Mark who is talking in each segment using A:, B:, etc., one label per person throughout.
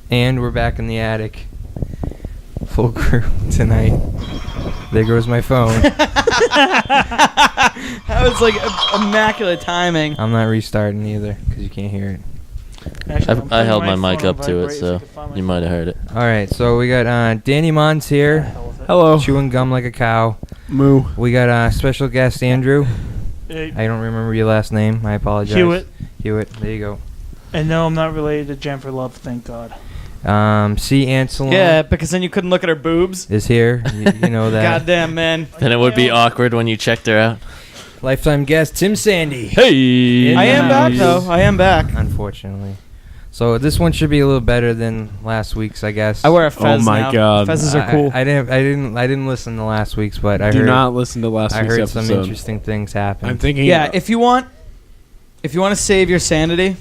A: And we're back in the attic. Full crew tonight. There goes my phone.
B: That was like immaculate timing.
A: I'm not restarting either because you can't hear it.
C: Actually, I held my mic up to it, so you might have heard it.
A: All right, so we got Danny Mons here.
D: Hello.
A: Chewing gum like a cow.
D: Moo.
A: We got special guest Andrew.
E: Hey.
A: I don't remember your last name. I apologize. Hewitt. There you go.
E: And no, I'm not related to Jennifer Love, thank God.
A: C. Anselon.
B: Yeah, because then you couldn't look at her boobs.
A: Is here. You know that.
B: Goddamn, man.
C: Then it would be awkward when you checked her out.
A: Lifetime guest Tim Sandy.
C: Hey!
B: I am back, though. I am back.
A: Unfortunately. So this one should be a little better than last week's, I guess.
B: I wear a fez
D: my
B: now.
D: God.
B: Fezzes are cool.
A: I didn't listen to last week's, but I
D: Do
A: heard.
D: not listen to last
A: I
D: week's
A: heard
D: episode.
A: some interesting things happen.
D: I'm thinking.
B: Yeah, if you want to save your sanity,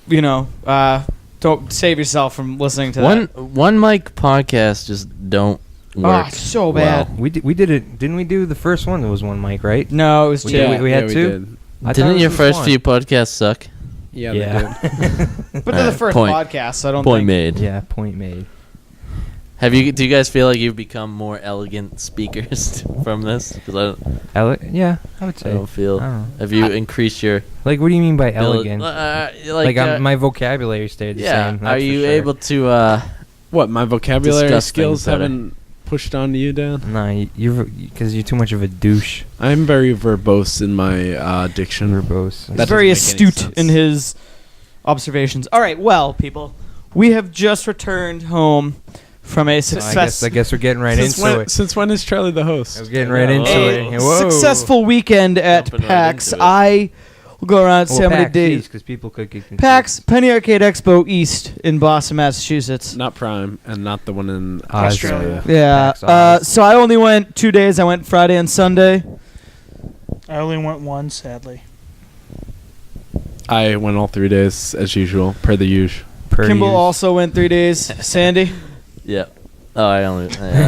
B: don't save yourself from listening to that.
C: One mic podcast just don't work.
B: Oh, so bad.
C: well.
A: we did it. Didn't we do the first one? There was one mic, right?
B: No, it was
A: We
B: two.
A: did. We had two?
D: did.
A: I thought it
C: Didn't
A: was
C: your
A: just
C: first
A: one.
C: few podcasts suck?
D: Yeah, they did.
B: But they're the first
C: Point.
B: podcast, so I don't
C: Point
B: think.
C: made.
A: Yeah, point made.
C: Do you guys feel like you've become more elegant speakers from this? Because
A: Yeah, I would
C: I
A: say.
C: don't feel.
A: I don't know.
C: Have you increased your
A: Like, what do you mean by
C: ability-
A: elegant? My vocabulary stayed the
C: yeah.
A: same. that's
C: Are
A: for
C: you
A: sure.
C: able to?
D: What, my vocabulary
C: Discuss
D: skills
C: things better.
D: haven't pushed onto you, Dan?
A: No, because you're too much of a douche.
D: I'm very verbose in my diction.
A: Verbose.
B: He's
D: That
B: very
D: doesn't make any
B: astute
D: sense.
B: in his observations. All right, well, people, we have just returned home from a
A: I guess we're getting right into it.
D: Since when is Charlie the host?
A: We're getting right into
C: Whoa.
A: it. Whoa.
B: successful weekend at
C: Jumping right
B: PAX.
C: into it.
B: I will go around and say how many days.
A: because people could get confused.
B: PAX, Penny Arcade Expo East in Boston, Massachusetts.
D: Not Prime, and not the one in
A: Australia.
B: Yeah.
A: PAX Oz.
B: So I only went 2 days. I went Friday and Sunday.
E: I only went one, sadly.
D: I went all 3 days, as usual, per the usual.
B: Kimball also went 3 days. Sandy.
C: Yeah. Oh, I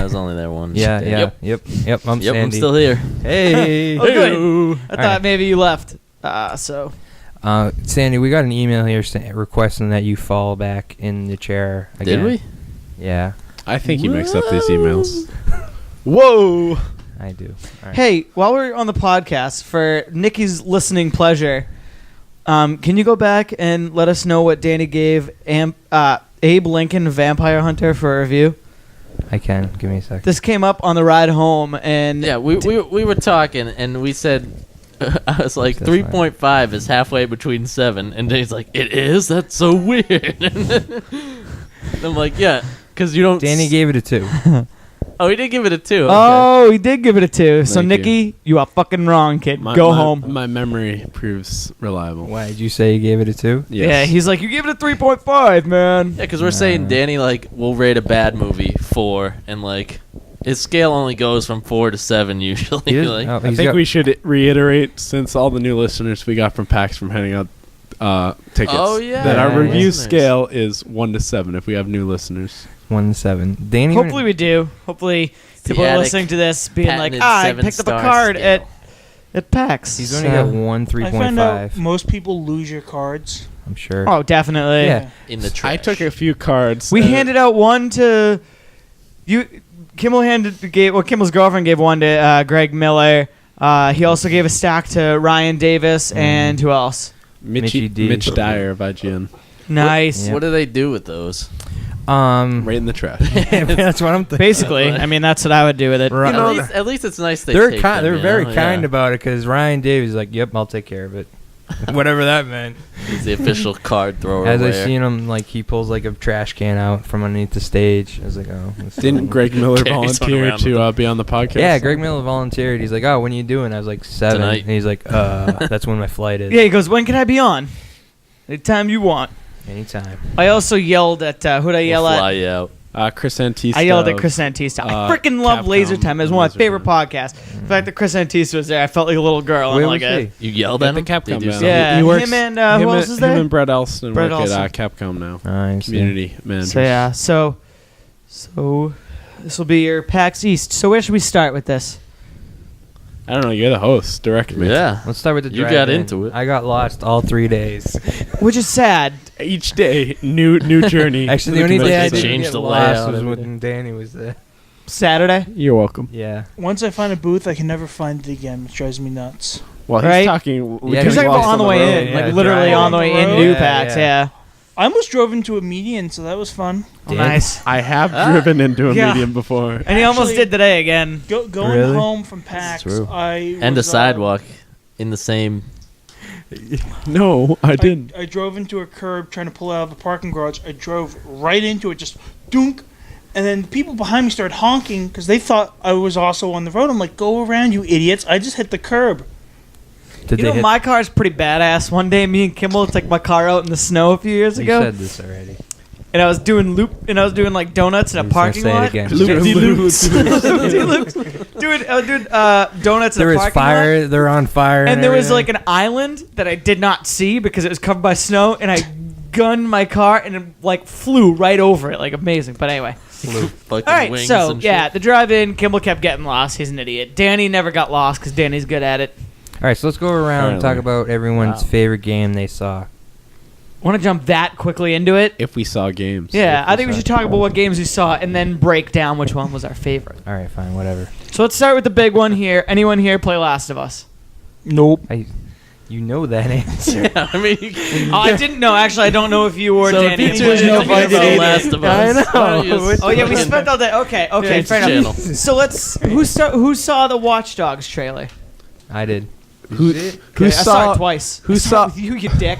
C: was only there once.
A: Yeah.
C: Yep.
A: Yep. I'm
C: Yep.
A: Sandy.
C: I'm still here.
A: Hey.
B: Oh, good. I thought
A: right.
B: maybe you left. So.
A: Sandy, we got an email here requesting that you fall back in the chair again.
C: Did we?
A: Yeah,
D: I think he mixed up these emails. Whoa!
A: I do. All right.
B: Hey, while we're on the podcast, for Nikki's listening pleasure, can you go back and let us know what Danny gave Abe Lincoln Vampire Hunter for a review?
A: I can. Give me a second.
B: This came up on the ride home, and
C: Yeah, we were talking, and we said, I was like,
A: That's
C: 3.5 is halfway between 7, and Dave's like, it is? That's so weird. And I'm like, yeah, because you don't...
A: Danny gave it a 2.
C: Oh, he did give it a 2. Okay.
B: oh, he did give it a 2. So
D: Thank
B: Nikki, you are fucking wrong, kid. Go home.
D: My memory proves reliable.
A: Why did you say you gave it a 2?
D: Yes.
B: Yeah, he's like, you gave it a 3.5, man.
C: Yeah, because we're saying Danny, like, will rate a bad movie 4, and, like, his scale only goes from 4 to 7 usually.
A: He is-
C: like,
A: oh,
D: I
A: he's
D: think
A: got-
D: we should reiterate, since all the new listeners we got from PAX from handing out tickets,
C: Oh, yeah.
D: that our
A: Yeah,
D: review
C: listeners.
D: scale is 1 to 7 if we have new listeners.
A: 1 to 7. Danny.
B: Hopefully we do. Hopefully people are
C: attic
B: listening to this being like,
C: patented
B: I picked up a
C: 7-star
B: card
C: scale.
B: at PAX.
A: He's only got one
E: I found out
A: 3.5.
E: most people lose your cards.
A: I'm sure.
B: Oh, definitely.
A: Yeah.
C: in the trash.
D: I took a few cards.
B: We handed out one to you. Kimmel's girlfriend gave one to Greg Miller. He also gave a stack to Ryan Davis and who else?
A: Mitchie D.
D: Mitch Dyer of IGN.
B: Nice.
A: Yeah.
C: What do they do with those?
D: Right in the trash.
A: That's what I'm thinking.
B: Basically, I mean that's what I would do with it.
A: Right.
C: You
A: You
C: know,
A: know,
C: at least it's nice they
A: They're
C: take
A: kind.
C: them,
A: They're
C: you
A: very
C: know?
A: kind
C: Yeah.
A: about it because Ryan Davies is like, "Yep, I'll take care of it," whatever that meant.
C: He's the official card thrower.
A: As I
C: wear.
A: seen him, like he pulls like a trash can out from underneath the stage. I was like, "Oh." that's
D: Didn't
A: fine.
D: Greg Miller
C: Carries one
D: volunteer
C: around with
D: to be on the podcast?
A: Yeah, Greg Miller volunteered. He's like, "Oh, when are you doing?" I was like, 7.
C: Tonight.
A: And he's like, that's when my flight is."
B: Yeah, he goes, when can I be on? Anytime you want.
A: Anytime.
B: I also yelled at who'd I yell
C: We'll
B: at?
C: fly you out.
D: Chris Antista.
B: I yelled at Chris Antista. I freaking love
D: Capcom
B: Laser Time. It's one of my
D: Laser
B: favorite
D: Time.
B: podcasts. The fact that Chris Antista was there, I felt like a little girl.
A: Where
B: I'm
A: was
B: like,
A: he?
C: You yelled
D: At
C: at
D: the
C: him?
D: Capcom
C: Did you
D: banner.
C: say-
B: Yeah,
D: He works-
B: him and who else is there?
D: Him and Brett Elston
B: Brett
D: work
B: Elston.
D: at Capcom now.
A: Nice.
D: Community manager.
B: So yeah, so this will be your PAX East. So where should we start with this?
D: I don't know. You're the host. Direct me.
C: Yeah.
A: Let's start with the
C: You got
A: drive-in.
C: into it.
A: I got lost all 3 days.
B: which is sad.
D: Each day, new journey.
A: Actually, the
D: to
A: only day I
C: convention.
A: didn't
C: Change
A: get
C: the
A: lost
C: layout
A: was
C: every
A: when Danny was there.
B: Saturday.
D: You're welcome.
A: Yeah.
E: Once I find a booth, I can never find it again. It drives me nuts.
D: Well, he's
B: Right?
D: talking.
A: Yeah,
B: He's
A: he's
B: like
A: lost
B: on the
A: on the
B: way
A: road,
B: in,
A: yeah,
B: like literally
A: driving
B: on the way
E: on the
B: into
E: road.
B: PAX.
A: Yeah.
B: Yeah.
E: I almost drove into a median, so that was fun.
B: Oh,
A: Did?
B: nice.
D: I have driven into a
B: Yeah.
D: medium before.
B: And he almost
E: Actually-
B: did today again.
E: Going
A: Really?
E: home from PAX,
A: true.
E: I
C: And a
E: was,
C: sidewalk in the same.
D: No, I didn't.
E: I drove into a curb trying to pull out of the parking garage. I drove right into it, just dunk. And then the people behind me started honking because they thought I was also on the road. I'm like, go around, you idiots. I just hit the curb.
A: Did
B: You
A: they
B: know,
A: hit?
B: my car's pretty badass. One day, me and Kimball took my car out in the snow a few years
A: You
B: ago,
A: said this already.
B: and I was doing like donuts in a
A: I'm just gonna
B: parking
A: say it
B: lot.
A: again.
B: Dude, I was doing donuts in
A: There
B: a
A: was
B: parking
A: fire.
B: lot.
A: They're on fire.
B: And there was
A: everything.
B: like an island that I did not see because it was covered by snow, and I gunned my car and it like flew right over it, like amazing. But anyway,
C: Fucking
B: all right.
C: wings
B: So
C: and
B: yeah,
C: shit.
B: the drive-in, Kimball kept getting lost. He's an idiot. Danny never got lost because Danny's good at it.
A: All right, so let's go around and talk
D: Apparently.
A: about everyone's
B: Wow.
A: favorite game they saw.
B: Want to jump that quickly into it?
D: If we saw games.
B: Yeah,
A: If
B: I
A: we
B: think we
A: saw-
B: should talk about what games we saw and then break down which one was our favorite.
A: All right, fine, whatever.
B: So let's start with the big one here. Anyone here play Last of Us?
E: Nope.
A: You know that answer.
C: Yeah, I mean, you can-
B: Oh, I didn't know. Actually, I don't know if you or
C: so
B: Danny.
C: if you two are
E: know if I
C: talking
E: did
C: about
E: either.
C: Last of
A: I
C: Us,
A: know.
C: why don't you just
B: Oh yeah, we
C: fucking-
B: spent all day. Okay,
C: Yeah,
B: fair
C: it's
B: enough.
C: channel.
B: So let's who saw the Watch Dogs trailer?
A: I did.
D: Who
B: I saw
D: saw?
B: it twice.
D: who
B: I
D: saw-
B: it with you, you dick?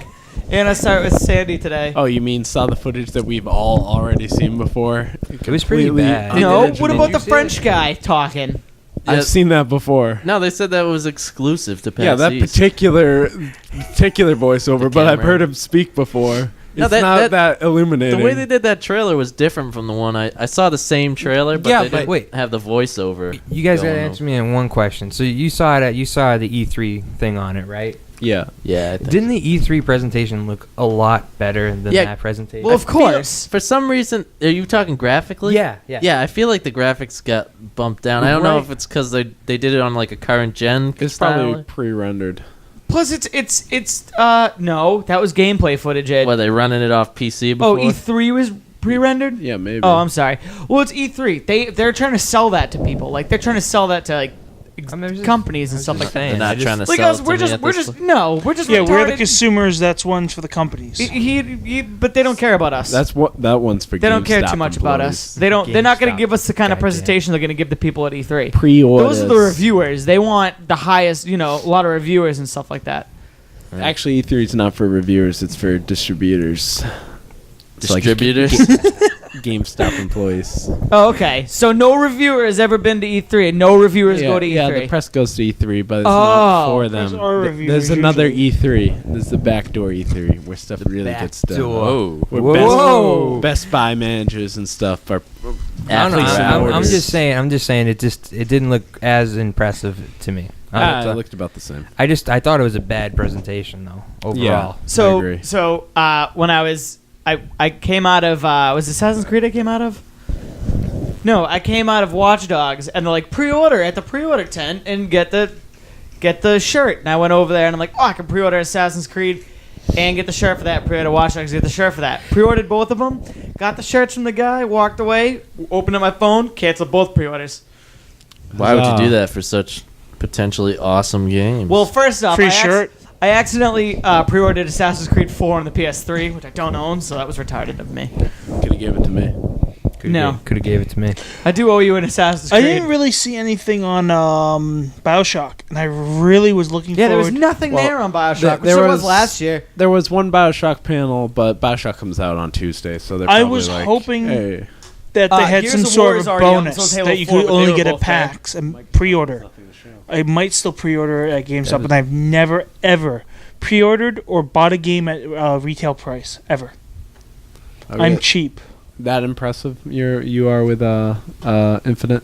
B: And I saw it with Sandy today.
D: Oh, you mean saw the footage that we've all already seen before?
A: It was pretty
D: Completely
A: bad.
B: no,
D: unoriginal.
B: what about
A: Did
B: the
A: you see
B: French
A: it?
B: guy talking?
C: Yeah.
D: I've seen that before.
C: No, they said that was exclusive to PAX
D: Yeah, that
C: East.
D: particular voiceover, but I've
C: camera.
D: heard him speak before.
C: No,
D: It's
C: that-
D: not
C: that-
D: that illuminating.
C: The way they did that trailer was different from the one I saw the same trailer, but
A: Yeah,
C: they
A: but
C: didn't
A: wait.
C: have the voiceover.
A: You guys gotta
C: going
A: answer me in one question. So you saw it. You saw the E3 thing on it, right?
D: Yeah.
C: Yeah, I think.
A: Didn't the E3 presentation look a lot better than
C: Yeah.
A: that presentation?
B: Well, of course.
C: For some reason, are you talking graphically?
A: yeah.
C: Yeah, I feel like the graphics got bumped down. I don't know
A: Right.
C: if it's because they did it on like a current gen
D: It's
C: style.
D: probably pre-rendered.
B: Plus, it's no, that was gameplay footage. Ed.
C: Were they running it off PC
B: Oh,
C: before?
B: E3 was pre-rendered.
D: Yeah, maybe.
B: Oh, I'm sorry. Well, it's E3. They're trying to sell that to people. Like they're trying to sell that to like
A: I mean,
B: companies and stuff like that.
C: They're not trying to
B: Like
C: sell
B: us,
C: it to
B: we're
C: me
B: just
C: at
B: we're
C: this
B: just
C: point.
B: no, we're just
E: Yeah, we're the
B: retarded.
E: consumers. That's ones for the companies.
B: But they don't care about us.
D: That's what that one's for.
B: They don't care
D: GameStop
B: too much about
D: employees.
B: us. They don't. They're not going to
A: GameStop.
B: give us the kind of
A: Goddamn.
B: presentation they're going to give the people at E3.
D: Pre-orders.
B: Those are the reviewers. They want the highest, a lot of reviewers and stuff like that.
D: Actually, E3 is not for reviewers; it's for distributors. It's like
C: Distributors.
D: GameStop employees.
B: Oh, okay. So no reviewer has ever been to E3, and no reviewers go to E3.
D: Yeah, the press goes to E3, but it's
B: Oh.
D: not for
E: Those
D: them.
E: are
D: Th-
E: reviewers
D: There's another
E: usually.
D: E3. There's the backdoor E3 where stuff really gets done.
A: Backdoor.
C: Whoa.
D: Where
A: Whoa.
D: Best Buy managers and stuff are.
A: I don't know.
C: Athletes and
A: I'm
C: orders.
A: just saying. I'm just saying. It didn't look as impressive to me.
D: It looked about the same.
A: I thought it was a bad presentation though. Overall.
D: Yeah.
B: So
D: I agree.
B: when I came out of was it Assassin's Creed I came out of? No, I came out of Watch Dogs and they're like pre-order at the pre-order tent and get the shirt. And I went over there and I'm like, I can pre-order Assassin's Creed and get the shirt for that. Pre-order Watch Dogs, get the shirt for that. Pre-ordered both of them. Got the shirts from the guy. Walked away. Opened up my phone. Canceled both pre-orders.
C: Why would you do that for such potentially awesome games?
B: Well, first off,
E: Free shirt.
B: I accidentally pre-ordered Assassin's Creed 4 on the PS3, which I don't own, so that was retarded of me.
D: Could have gave it to me.
B: No.
A: Could have gave it to me.
B: I do owe you an Assassin's
E: I
B: Creed.
E: didn't really see anything on Bioshock, and I really was looking
B: Yeah, there was
E: forward.
B: nothing
D: Well,
B: there on Bioshock.
D: there
B: which there was
D: was-
B: last year.
D: There was one Bioshock panel, but Bioshock comes out on Tuesday, so they're
E: I
D: probably
E: was
D: like,
E: hoping-
D: hey.
E: that they had
B: Gears
E: some
B: of
E: sort
B: War
E: of
B: is already on,
E: bonus
B: so is Halo
E: that you
B: 4,
E: could
B: but
E: only
B: they were
E: get at
B: both there.
E: PAX and pre-order. I might still pre-order at GameStop, and I've never ever pre-ordered or bought a game at retail price ever.
D: Okay.
E: I'm cheap.
D: That impressive you are with Infinite.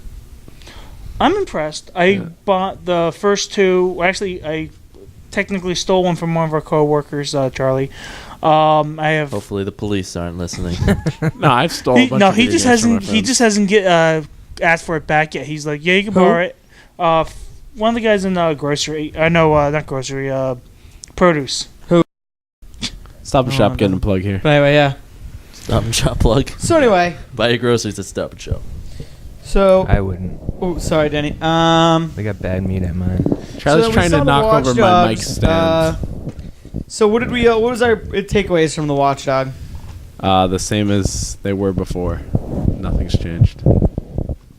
E: I'm impressed. I bought the first two. Well, actually, I technically stole one from one of our coworkers, Charlie. I have.
C: hopefully the police aren't listening.
D: No, I've stolen.
E: He just hasn't. He just hasn't asked for it back yet. He's like, yeah, you can borrow it. One of the guys in grocery. I know, not grocery. Produce.
D: Stop and
B: Oh,
D: Shop
B: no.
D: getting a plug here.
B: But anyway, yeah.
C: Stop and Shop plug.
B: So anyway,
C: Buy your groceries at Stop and Shop.
B: so
A: I wouldn't.
B: oh, sorry, Danny.
A: They got bad meat at mine.
D: Charlie's
B: so we
D: trying
B: saw
D: to
B: the
D: knock
B: Watch
D: over my mic
B: Dogs,
D: stand.
B: So what did we? What was our takeaways from the Watchdog?
D: The same as they were before. Nothing's changed.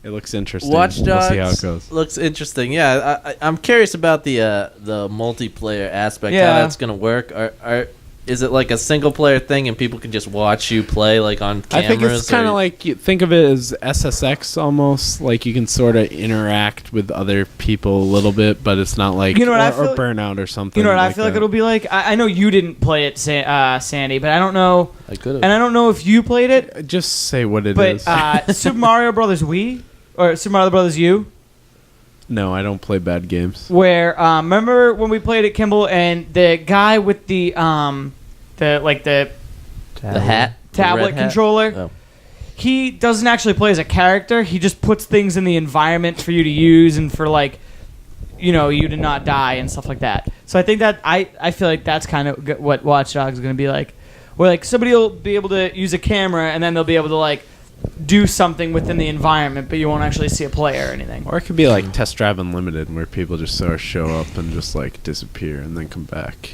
D: It looks interesting.
C: Watch
D: We'll see how it
C: Dogs
D: goes.
C: looks interesting. Yeah, I'm curious about the multiplayer aspect.
B: Yeah.
C: How that's gonna work. Is it like a single player thing and people can just watch you play like on cameras?
D: I think it's kind
C: or-
D: of like you think of it as SSX almost. Like you can sort of interact with other people a little bit, but it's not like
B: You know what I
D: or
B: feel-
D: Burnout or something.
B: You know what I
D: like
B: feel like
D: that.
B: it'll be like. I know you didn't play it, Sandy, but I don't know,
C: I could
B: and I don't know if you played it.
D: Just say what it is.
B: But Super Mario Brothers Wii or Super Mario Brothers U,
D: No, I don't play bad games.
B: where remember when we played it, Kimball, and the guy with the
C: the hat, the
B: tablet
C: red hat?
B: controller.
C: Oh.
B: He doesn't actually play as a character. He just puts things in the environment for you to use and for like, you to not die and stuff like that. So I think that I feel like that's kind of what Watch Dogs is going to be like, where like somebody will be able to use a camera and then they'll be able to like do something within the environment, but you won't actually see a player or anything.
D: Or it could be like Test Drive Unlimited, where people just sort of show up and just like disappear and then come back.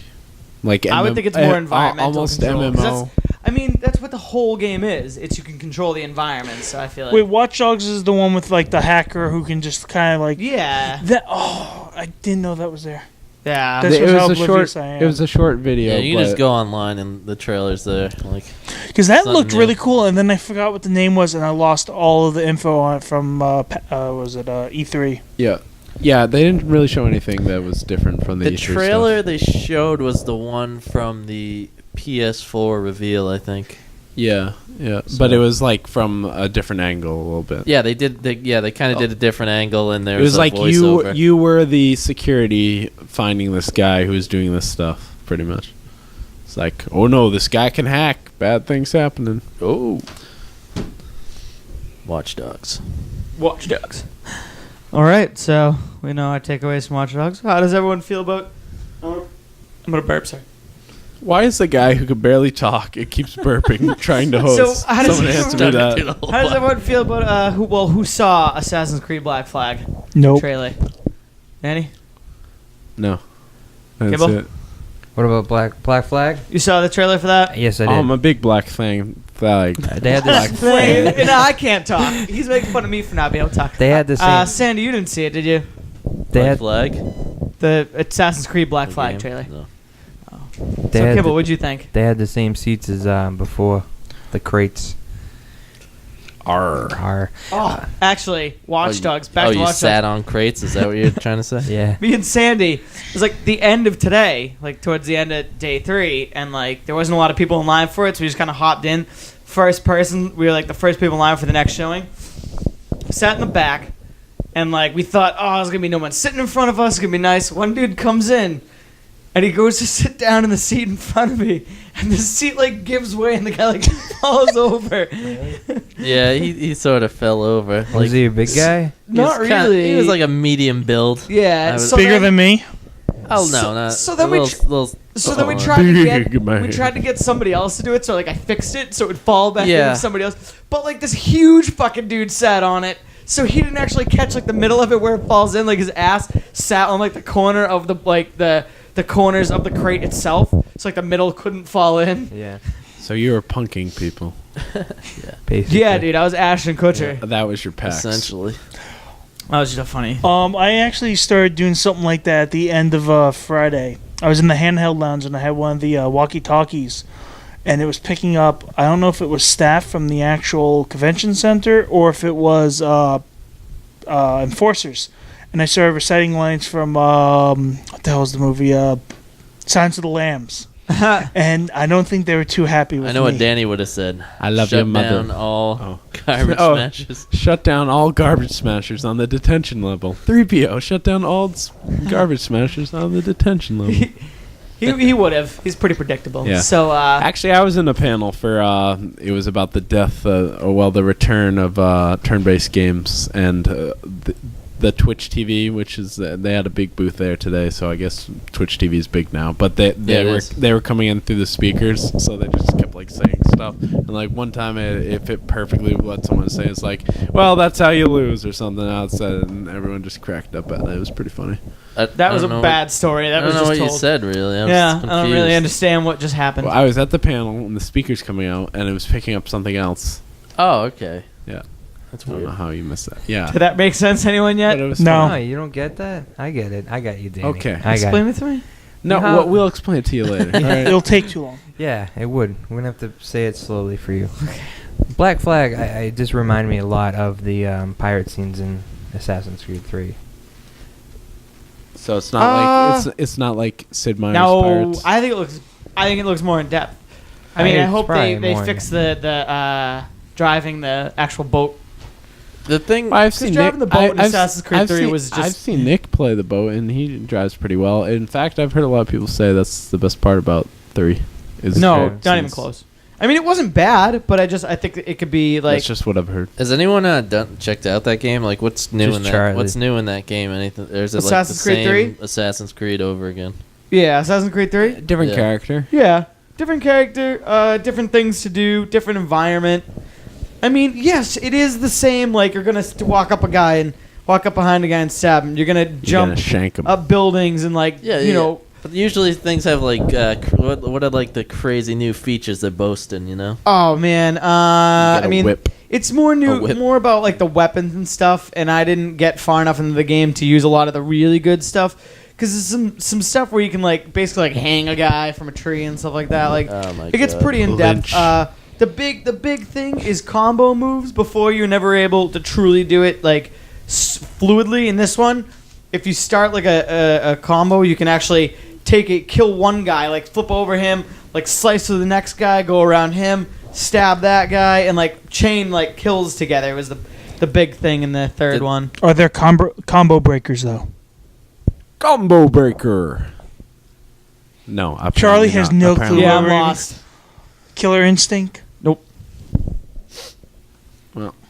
D: Like
B: I would think it's more environmental
D: almost
B: control, 'cause
D: MMO.
B: I mean, that's what the whole game is. It's you can control the environment. So I feel like
E: Wait, Watch Dogs is the one with like the hacker who can just kind of like
B: yeah,
E: that. Oh, I didn't know that was there.
B: yeah.
E: That's
D: It
E: just how
D: was a
E: oblivious
D: short.
E: I am.
D: It was a short video.
C: Yeah, you can just
D: but-
C: go online and the trailers there. Like,
E: Because that
C: Something
E: looked
C: new.
E: really cool, and then I forgot what the name was, and I lost all of the info on it from was it E3?
D: Yeah, yeah. They didn't really show anything that was different from the
C: the
D: E3 stuff.
C: trailer they showed was the one from the PS4 reveal, I think.
D: Yeah, yeah.
C: So-
D: But it was like from a different angle a little bit.
C: Yeah, they did. They kind of did a different angle, and there
D: It was
C: a
D: like
C: voiceover.
D: you were the security finding this guy who was doing this stuff, pretty much. It's like, oh no, this guy can hack. Bad things happening.
C: Oh, Watch Dogs.
B: Watch Dogs. All right, so we know our takeaways from Watch Dogs. How does everyone feel about? I'm gonna burp. Sorry.
D: Why is the guy who could barely talk and keeps burping trying to host?
B: So, how does
D: Someone
B: it-
D: answer me that.
B: How does everyone feel about who saw Assassin's Creed Black Flag
E: Nope.
B: trailer? Danny,
D: No. That's
B: Kimball?
D: it.
A: What about Black Flag?
B: you saw the trailer for that?
A: Yes, I did.
D: I'm a big black thing. Like,
A: They had this.
B: No, I can't talk. He's making fun of me for not being able to talk.
A: They had the same.
B: Sandy, you didn't see it, did you?
A: They
C: Black
A: had.
C: Flag.
B: The Assassin's Creed Black
C: The
B: Flag
C: game?
B: trailer.
C: No.
A: They
B: So,
A: had
B: Kibble,
A: the-
B: what'd you think?
A: They had the same seats as before. The crates. Arr.
B: Oh, actually, Watch Dogs. Back
C: oh,
B: to
C: you
B: Watch
C: sat
B: Dogs.
C: on crates? Is that what you're trying to say?
A: Yeah.
B: Me and Sandy, it was like the end of today, like towards the end of day 3, and like there wasn't a lot of people in line for it, so we just kind of hopped in. First person, we were like the first people in line for the next showing. Sat in the back, and like we thought, oh, there's gonna be no one sitting in front of us. It's gonna be nice. One dude comes in, and he goes to sit down in the seat in front of me, and the seat like gives way, and the guy like falls over.
C: Yeah, he sort of fell over.
A: Was he a big guy?
B: Not
C: was kinda-
B: really.
C: He was like a medium build.
B: Yeah,
C: I was-
B: so
E: Bigger
B: then-
E: than me.
C: Oh no,
B: So-
C: not
B: so then
C: a
B: we
C: little,
B: So then we
C: taller.
B: tried to get
D: Big man.
B: we tried to get somebody else to do it. So like I fixed it so it would fall back
C: Yeah.
B: into somebody else. But like this huge fucking dude sat on it, so he didn't actually catch like the middle of it where it falls in. Like his ass sat on like the corner of the the corners of the crate itself. So like the middle couldn't fall in.
A: Yeah.
D: so you were punking people.
A: Basically.
B: Yeah, dude, I was Ashton Kutcher.
D: That was your packs.
C: essentially.
B: That was just funny.
E: I actually started doing something like that at the end of Friday. I was in the handheld lounge and I had one of the walkie-talkies, and it was picking up. I don't know if it was staff from the actual convention center or if it was enforcers. And I started reciting lines from what the hell was the movie? Silence of the Lambs. And I don't think they were too happy with me.
C: I know what Danny would have said.
D: I love
C: Shut
D: your mother.
C: down all
D: Oh.
C: garbage
D: Oh.
C: smashes.
D: Shut down all garbage smashers on the detention level. 3PO, shut down all garbage smashers on the detention level.
B: he would have. He's pretty predictable.
D: Yeah.
B: So
D: Actually, I was in a panel for, it was about the death, the return of turn-based games, and the Twitch TV, which is they had a big booth there today. So I guess Twitch TV is big now. But
C: Yeah, it
D: they
C: is.
D: were coming in through the speakers, so they just kept like saying stuff. And like one time, it fit perfectly with what someone was saying. It's like, well, that's how you lose or something outside, and everyone just cracked up at it. It was pretty funny.
B: That was a bad story.
C: I
B: That
C: don't
B: was
C: know
B: just
C: what
B: told.
C: you said, really. I
B: I don't really understand what just happened.
D: Well, I was at the panel and the speakers coming out, and it was picking up something else.
C: Oh, okay.
D: Yeah,
C: That's
D: I don't know
C: weird.
D: how you missed that. Yeah,
B: Did that make sense to anyone yet?
D: but it was
E: No.
A: No, you don't get that? I get it. I got you, Danny.
D: Okay.
A: I got
B: Explain
A: it.
B: it to me.
D: No,
A: How-
D: we'll explain it to you later. All right.
E: It'll take too long.
A: Yeah, it would. We're going to have to say it slowly for you. Black Flag, I just remind me a lot of the pirate scenes in Assassin's Creed 3.
D: So it's not like it's not like Sid Meier's
B: No,
D: Pirates.
B: I think it looks more in depth. I mean, I
A: It's
B: hope
A: probably
B: they
A: more in
B: fix the driving the actual boat.
C: The thing.
D: I've
B: 'Cause
D: seen
B: driving
D: Nick,
B: the boat in
D: I've-
B: Assassin's Creed
D: I've
B: 3
D: seen-
B: was just-
D: I've seen Nick play the boat, and he drives pretty well. In fact, I've heard a lot of people say that's the best part about 3. Is
B: No,
D: the
B: not even
D: scenes.
B: close. I mean, it wasn't bad, but I think it could be like
D: That's just what I've heard.
C: Has anyone checked out that game? Like, what's new
A: Just
C: in that?
A: Charlie.
C: What's new in that game? Anything? Or is it
B: Assassin's
C: like
B: Creed
C: the
B: 3?
C: same Assassin's Creed over again?
B: yeah, Assassin's Creed 3.
D: Different
C: Yeah.
D: character.
B: Yeah, different character, different things to do, different environment. I mean, yes, it is the same. Like you're gonna walk up behind a guy and stab him. You're gonna
D: You're
B: jump
D: gonna shank him.
B: up buildings and like you know.
C: But usually things have like what are like the crazy new features they're boasting? You know?
B: Oh man,
D: You
B: I
D: got a
B: mean,
D: whip.
B: it's more
C: A whip.
B: more about like the weapons and stuff. And I didn't get far enough into the game to use a lot of the really good stuff. Because there's some stuff where you can like basically like hang a guy from a tree and stuff like that. Like
C: Oh my
B: it gets
C: God.
B: pretty in depth.
D: Lynch.
B: The big thing is combo moves. Before you're never able to truly do it like fluidly. In this one, if you start like a combo, you can actually take it, kill one guy, like flip over him, like slice through the next guy, go around him, stab that guy, and like chain like kills together. It was the big thing in the third
C: Did-
B: one.
E: Are there combo breakers though?
D: Combo breaker. No, apparently
E: Charlie has
D: not.
E: no
D: Apparently
E: clue.
B: Yeah, I'm
E: Whoever-
B: lost.
E: Killer Instinct.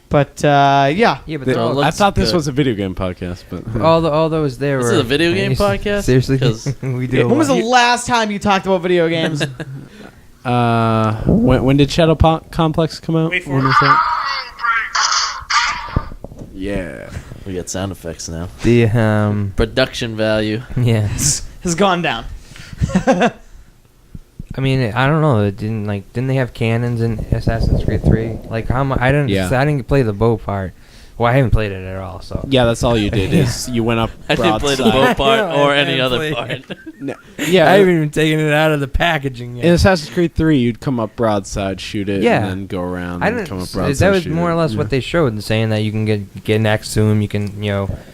B: But yeah,
A: Yeah, but
D: They-
A: they're all,
C: Well,
D: I thought this
C: good.
D: was a video game podcast, but
A: all those there
C: This
A: were.
C: is a video game podcast?
A: Seriously,
C: 'Cause-
A: we do.
B: when was the
A: a lot.
B: last time you talked about video games?
D: when did Shadow Complex come out?
E: Wait for
D: When
E: it.
D: was that? Yeah.
C: We got sound effects now.
A: The
C: Production value.
A: yeah.
B: Has gone down.
A: I mean, I don't know. It didn't they have cannons in Assassin's Creed 3? Like how much? I didn't play the bow part. Well, I haven't played it at all. So
D: Yeah, that's all you did is you went up
C: I didn't play the
D: broadside.
C: bow part
A: I
C: or
A: know, I
C: any
A: haven't
C: other
A: played
C: part.
D: No,
A: I
D: yeah,
A: haven't even taken it out of the packaging yet.
D: in Assassin's Creed 3, you'd come up broadside, shoot it,
A: Yeah.
D: and then go around
A: I
D: and
A: didn't.
D: come up broadside.
A: That was
D: shoot
A: more
D: it.
A: or less
D: Yeah.
A: what they showed, saying that you can get next to him. You can,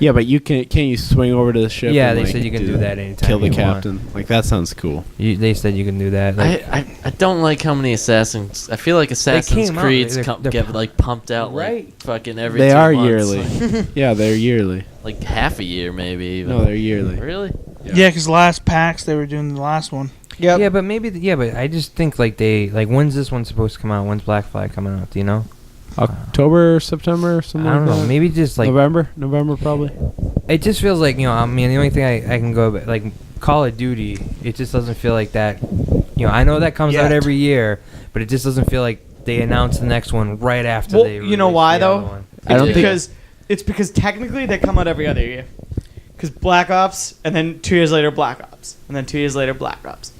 D: Yeah, but you can't you swing over to the ship?
A: Yeah,
D: and,
A: they
D: like,
A: said you can do that anytime
D: Kill the
A: you want.
D: captain. Like that sounds cool.
A: They said you can do that. Like,
C: I don't like how many Assassins. I feel like Assassin's
A: came out,
C: Creeds
A: they're
C: get like pumped out
A: Right.
C: like fucking every.
D: They
C: 2
D: are
C: months.
D: yearly. Yeah, they're yearly.
C: Like half a year maybe even.
D: No, they're yearly.
C: Really?
E: Yeah, because last PAX they were doing the last one.
B: Yep.
A: yeah, but but I just think when's this one supposed to come out? When's Black Flag coming out? Do you know?
D: October, September, something
A: I don't
D: like
A: know.
D: that?
A: Maybe just like
D: November probably.
A: it just feels like I mean, the only thing I can go like Call of Duty. It just doesn't feel like that. I know that comes out
E: Yet.
A: every year, but it just doesn't feel like they announce the next one right after
B: Well,
A: they.
B: you know
A: release
B: why,
A: the other
B: though?
A: one.
D: I don't think-
B: It's because technically they come out every other year. Because Black Ops, and then 2 years later Black Ops, and then 2 years later Black Ops.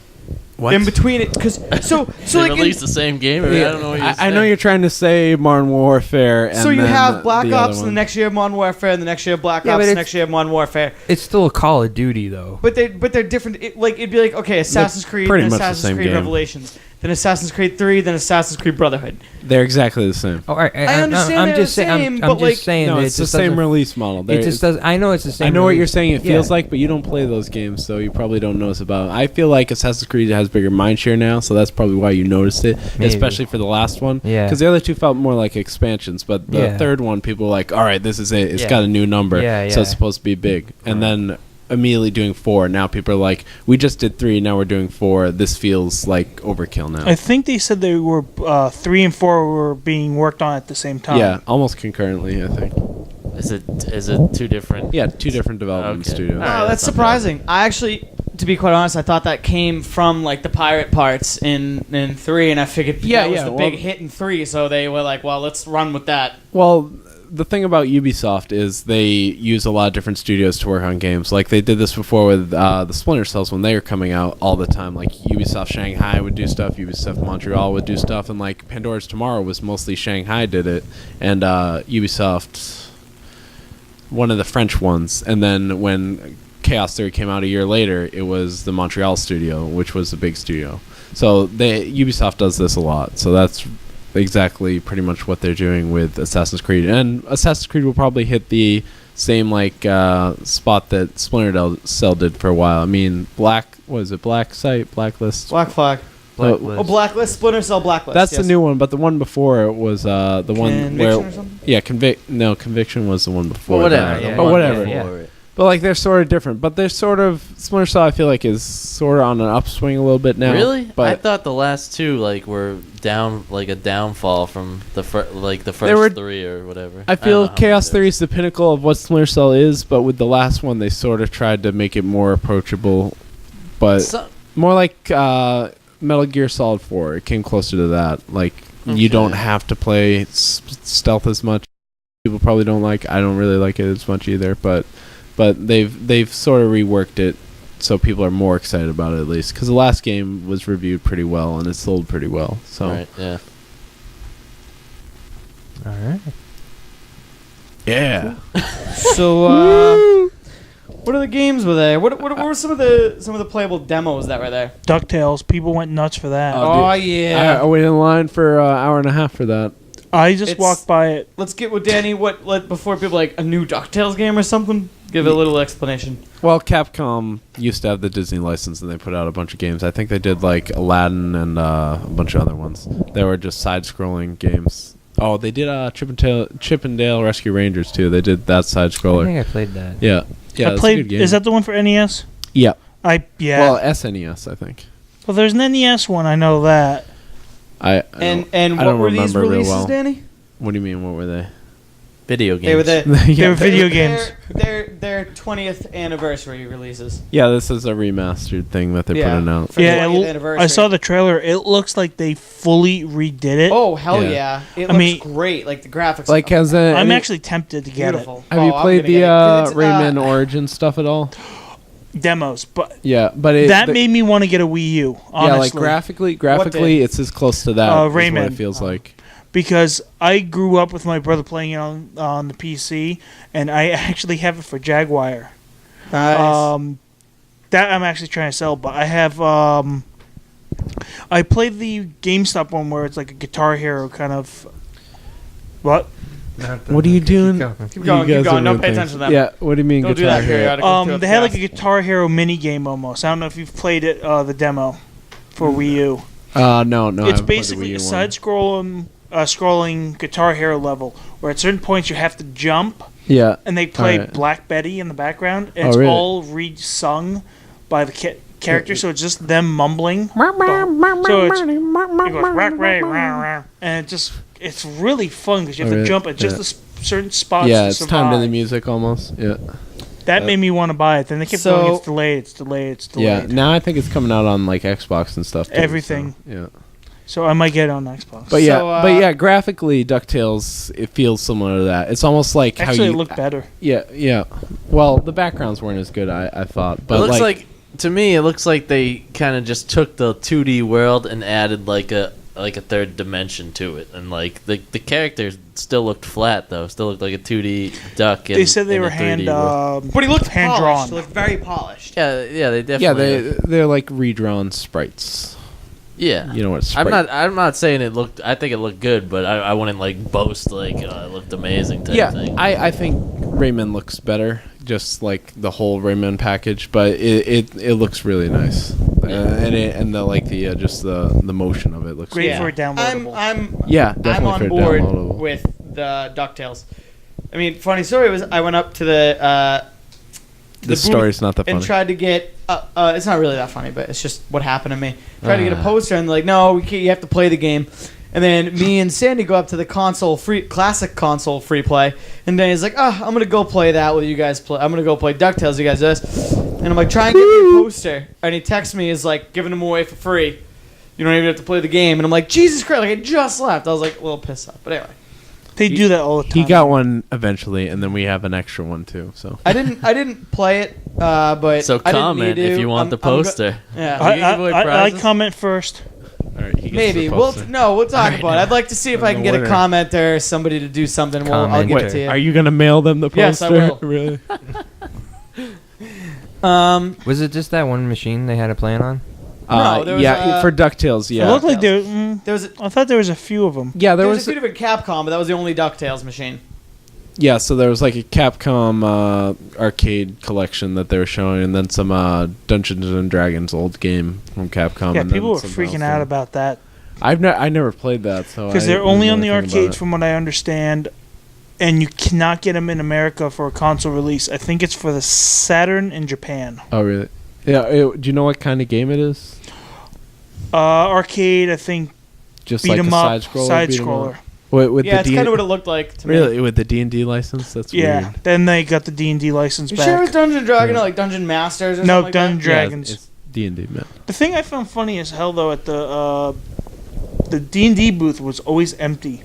A: What?
B: In between it, because so
C: They
B: like in-
C: release the same game. I don't know what you're
D: I know you're trying to say Modern Warfare. And
B: so you
D: then
B: have Black
D: the other
B: Ops, and the
D: one.
B: next year Modern Warfare, and the next year Black
A: Yeah,
B: Ops,
A: but
B: the
A: it's-
B: next year Modern Warfare.
A: It's still a Call of Duty though.
B: But they're different. It'd be like okay, Assassin's Creed,
D: pretty
B: then
D: much the
B: Assassin's
D: same
B: Creed
D: game.
B: Revelations, then Assassin's Creed 3, then Assassin's Creed Brotherhood.
D: They're exactly the same.
A: Oh, I
B: understand
A: I'm
B: they're
A: just
B: the
A: saying.
B: same,
A: I'm
B: but,
A: just
B: like-
A: saying.
D: No,
A: that
D: it's
A: it
D: the
A: just
D: same
A: doesn't-
D: release model.
A: It just does. I know it's the same.
D: I know what
A: release.
D: you're saying. It feels
A: Yeah.
D: like, but you don't play those games, so you probably don't notice about it. I feel like Assassin's Creed has bigger mindshare now, so that's probably why you noticed it,
A: Maybe.
D: especially for the last one.
A: Yeah.
D: Because the other two felt more like expansions, but the
A: Yeah.
D: third one, people were like, all right, this is it. It's
A: Yeah.
D: got a new number,
A: Yeah,
D: so it's
A: yeah.
D: supposed to be big. And then immediately doing 4. Now people are like, we just did 3, now we're doing 4. This feels like overkill now.
E: I think they said they were 3 and 4 were being worked on at the same time.
D: Yeah, almost concurrently, I think.
C: Is it two different?
D: Yeah, 2 different development
C: Okay.
D: studios.
C: Alright,
B: Oh, that's
C: not bad.
B: surprising. I actually, to be quite honest, I thought that came from like the pirate parts in 3, and I figured that was the big hit in 3, so they were like, well, let's run with that.
D: Well, the thing about Ubisoft is they use a lot of different studios to work on games. Like they did this before with the Splinter Cells when they were coming out all the time. Like Ubisoft Shanghai would do stuff, Ubisoft Montreal would do stuff, and like Pandora's Tomorrow was mostly Shanghai did it, and Ubisoft, one of the French ones. And then when Chaos Theory came out a year later, it was the Montreal studio, which was the big studio. So Ubisoft does this a lot. So that's exactly pretty much what they're doing with Assassin's Creed, and Assassin's Creed will probably hit the same spot that Splinter Cell did for a while. I mean, Blacklist,
B: Black Flag.
A: Blacklist.
B: Oh, Blacklist, Splinter Cell Blacklist.
D: that's
B: yes.
D: the new one, but the one before it was the one
B: Conviction
D: where
B: or something?
D: Conviction was the one before.
C: Well,
D: that.
C: whatever.
A: yeah,
C: the
D: but
C: one
D: whatever.
C: before it.
D: But like they're sort of different. But they're sort of Splinter Cell. I feel like is sort of on an upswing a little bit now.
C: Really?
D: But
C: I thought the last two were down, like a downfall from the first
D: were-
C: 3 or whatever.
D: I
C: don't
D: feel
C: know how
D: Chaos
C: many
D: Theory
C: there's.
D: is the pinnacle of what Splinter Cell is, but with the last one, they sort of tried to make it more approachable, but
C: So-
D: more like Metal Gear Solid 4. It came closer to that. Like you
C: Okay.
D: don't have to play stealth as much. People probably don't like. I don't really like it as much either, but they've sort of reworked it so people are more excited about it at least because the last game was reviewed pretty well and it sold pretty well. So
C: Right, yeah.
A: All right.
D: yeah.
B: So, what other games were there? What were some of the playable demos that were there?
E: DuckTales. People went nuts for that.
D: Oh,
B: yeah.
D: I waited in line for an hour and a half for that.
E: I just
B: It's-
E: walked by it.
B: Let's get with Danny. Before people a new DuckTales game or something? Give a little explanation.
D: Well, Capcom used to have the Disney license, and they put out a bunch of games. I think they did like Aladdin and a bunch of other ones. They were just side-scrolling games. Oh, they did Chip and Dale Rescue Rangers too. They did that
A: I
D: side-scroller.
A: think I played that.
D: Yeah, yeah.
E: I
D: that's a
E: played.
D: good game.
E: Is that the one for NES?
D: Yeah.
E: Yeah.
D: Well, SNES, I think.
E: Well, there's an NES one. I know that.
D: I
B: And
D: I
B: what
D: don't
B: were these
D: remember real
B: releases,
D: well.
B: Danny?
D: What do you mean? What were they?
C: Video games.
B: They were the
E: They were video games.
B: Their 20th anniversary releases.
D: Yeah, this is a remastered thing that they're
B: Yeah.
D: putting out.
B: For the
E: Yeah,
B: 20th
E: I
B: anniversary.
E: saw the trailer. It looks like they fully redid it.
B: Oh hell
D: Yeah.
B: yeah! It
E: I
B: looks
E: mean-
B: great. Like the graphics.
D: Like,
B: are
D: has
E: I'm
D: any-
E: actually tempted to get
B: beautiful.
D: have
B: Oh,
D: you
B: I'm
D: played
B: gonna
D: the
B: get it, 'cause it's,
D: Rayman Origin stuff at all?
E: it. Demos, but
D: Yeah, but it,
E: that
D: the-
E: made me want to get a Wii U. Honestly,
D: yeah, like graphically,
B: did?
D: it's as close to that. is what
E: Rayman.
D: it feels like.
E: because I grew up with my brother playing it on the PC, and I actually have it for Jaguar.
B: Nice.
E: That I'm actually trying to sell, but I have. I played the GameStop one where it's like a Guitar Hero kind of. What?
D: What are you doing?
B: Keep going.
D: You
B: Keep
D: guys
B: going.
D: are
B: Don't pay
D: doing
B: attention to
D: things.
B: them.
D: Yeah, what do you mean
B: Don't do
D: Guitar
B: that
D: Hero?
B: periodically. throughout
E: They
B: the
E: had like a
B: cast.
E: Guitar Hero mini game almost. I don't know if you've played it, the demo for Wii U.
D: No,
E: It's
D: I haven't played the
E: basically
D: Wii
E: a
D: U one.
E: scrolling Guitar Hero level where at certain points you have to jump,
D: Yeah,
E: and they play
D: Alright.
E: Black Betty in the background, and
D: Oh,
E: it's
D: really?
E: all re-sung by the character, so it's just them mumbling. So it's, it goes rock, ray, rah, rah, and it's really fun because you have
D: Oh,
E: to
D: really?
E: jump at just
D: Yeah.
E: the certain spots.
D: yeah,
E: to
D: it's
E: survive.
D: timed to the music almost. Yeah,
E: That made me want to buy it. Then they kept
B: So-
E: going, it's delayed, it's delayed, it's
D: yeah.
E: delayed.
D: Now I think it's coming out on like Xbox and stuff. Too,
E: Everything.
D: so, yeah.
E: So I might get it on Xbox.
D: But yeah,
B: So,
D: graphically, DuckTales it feels similar to that. It's almost like
E: Actually,
D: how
E: it
D: you
E: looked better.
D: Yeah. Well, the backgrounds weren't as good, I thought. But
C: It looks like to me, it looks like they kind of just took the 2D world and added like a third dimension to it, and like the characters still looked flat though. Still looked like a 2D duck.
E: They said they
C: in
E: were
C: a 3D world.
B: But he looked
E: hand
B: polished.
E: drawn.
B: He looked very polished.
C: Yeah, they definitely.
D: yeah, they're like redrawn sprites.
C: Yeah.
D: You know what? Sprite.
C: I'm not saying it looked. I think it looked good, but I wouldn't like boast like it looked amazing type
D: Yeah,
C: thing.
D: I think Rayman looks better, just like the whole Rayman package. But it looks really nice, and the like the just the motion of it looks
E: Great
B: Yeah.
E: for a downloadable.
B: I'm
D: Yeah, definitely
B: I'm on
D: for
B: board
D: downloadable.
B: with the DuckTales. I mean, funny story was I went up to the
D: The
B: booth
D: story's not that
B: and
D: funny.
B: tried to get. It's not really that funny, but it's just what happened to me. Tried to get a
D: Ah.
B: poster, and they're like, no, you have to play the game. And then me and Sandy go up to the classic console free play, and Danny's like, "Oh, I'm gonna go play that with you guys play. I'm gonna go play DuckTales. You guys do this." And I'm like, "Try and get me a poster." And he texts me, is like, giving them away for free. You don't even have to play the game. And I'm like, Jesus Christ! Like I just left. I was like a little pissed off, but anyway.
E: They do that all the time.
D: He got one eventually, and then we have an extra one too. So
B: I didn't play it, but
C: So
B: I didn't
C: comment
B: need to.
C: if you want the poster.
B: Yeah.
C: Are you gonna give away
E: I
C: prizes?
E: comment first.
D: all right, he gets
B: Maybe
D: the
B: we'll
D: poster.
B: we'll talk about it. I'd like to see if I can
D: The
B: get a
D: winner.
B: commenter or somebody to do something. I'll give it to you.
D: Are you gonna mail them the poster?
B: Yes, I will.
D: Really?
A: Was it just that one machine they had it playing on?
B: No, there was,
D: yeah, for DuckTales.
E: It
D: Yeah,
E: looked like there.
B: There was a,
E: I thought there was a few of them.
D: yeah.
B: there
D: There
B: was
D: was
B: a few different Capcom, but that was the only DuckTales machine.
D: yeah. So there was like a Capcom arcade collection that they were showing, and then some Dungeons and Dragons old game from Capcom.
E: Yeah,
D: and then
E: people were
D: something
E: freaking
D: else
E: out
D: there.
E: about that
D: I never played that, so
E: because
D: I
E: they're
D: didn't
E: only
D: know
E: on the
D: anything about
E: arcades,
D: it.
E: from what I understand, and you cannot get them in America for a console release. I think it's for the Saturn in Japan.
D: Oh really? Yeah. Do you know what kind of game it is?
E: Arcade, I think.
D: Just
E: Beat
D: like
E: 'em
D: a
E: up,
D: side scroller.
E: scroller.
D: With
B: Yeah,
D: the
B: it's kind of what it looked like to me.
D: really with the D&D license. That's
E: Yeah.
D: weird.
E: Then they got the D&D license
B: You
E: back.
B: sure it was Dungeon Dragon
D: Yeah.
B: or like Dungeon Masters or
E: No,
B: something like
E: Dungeon
B: that?
E: Dragons.
D: Yeah, it's D&D, man.
E: The thing I found funny as hell though at the D&D booth was always empty.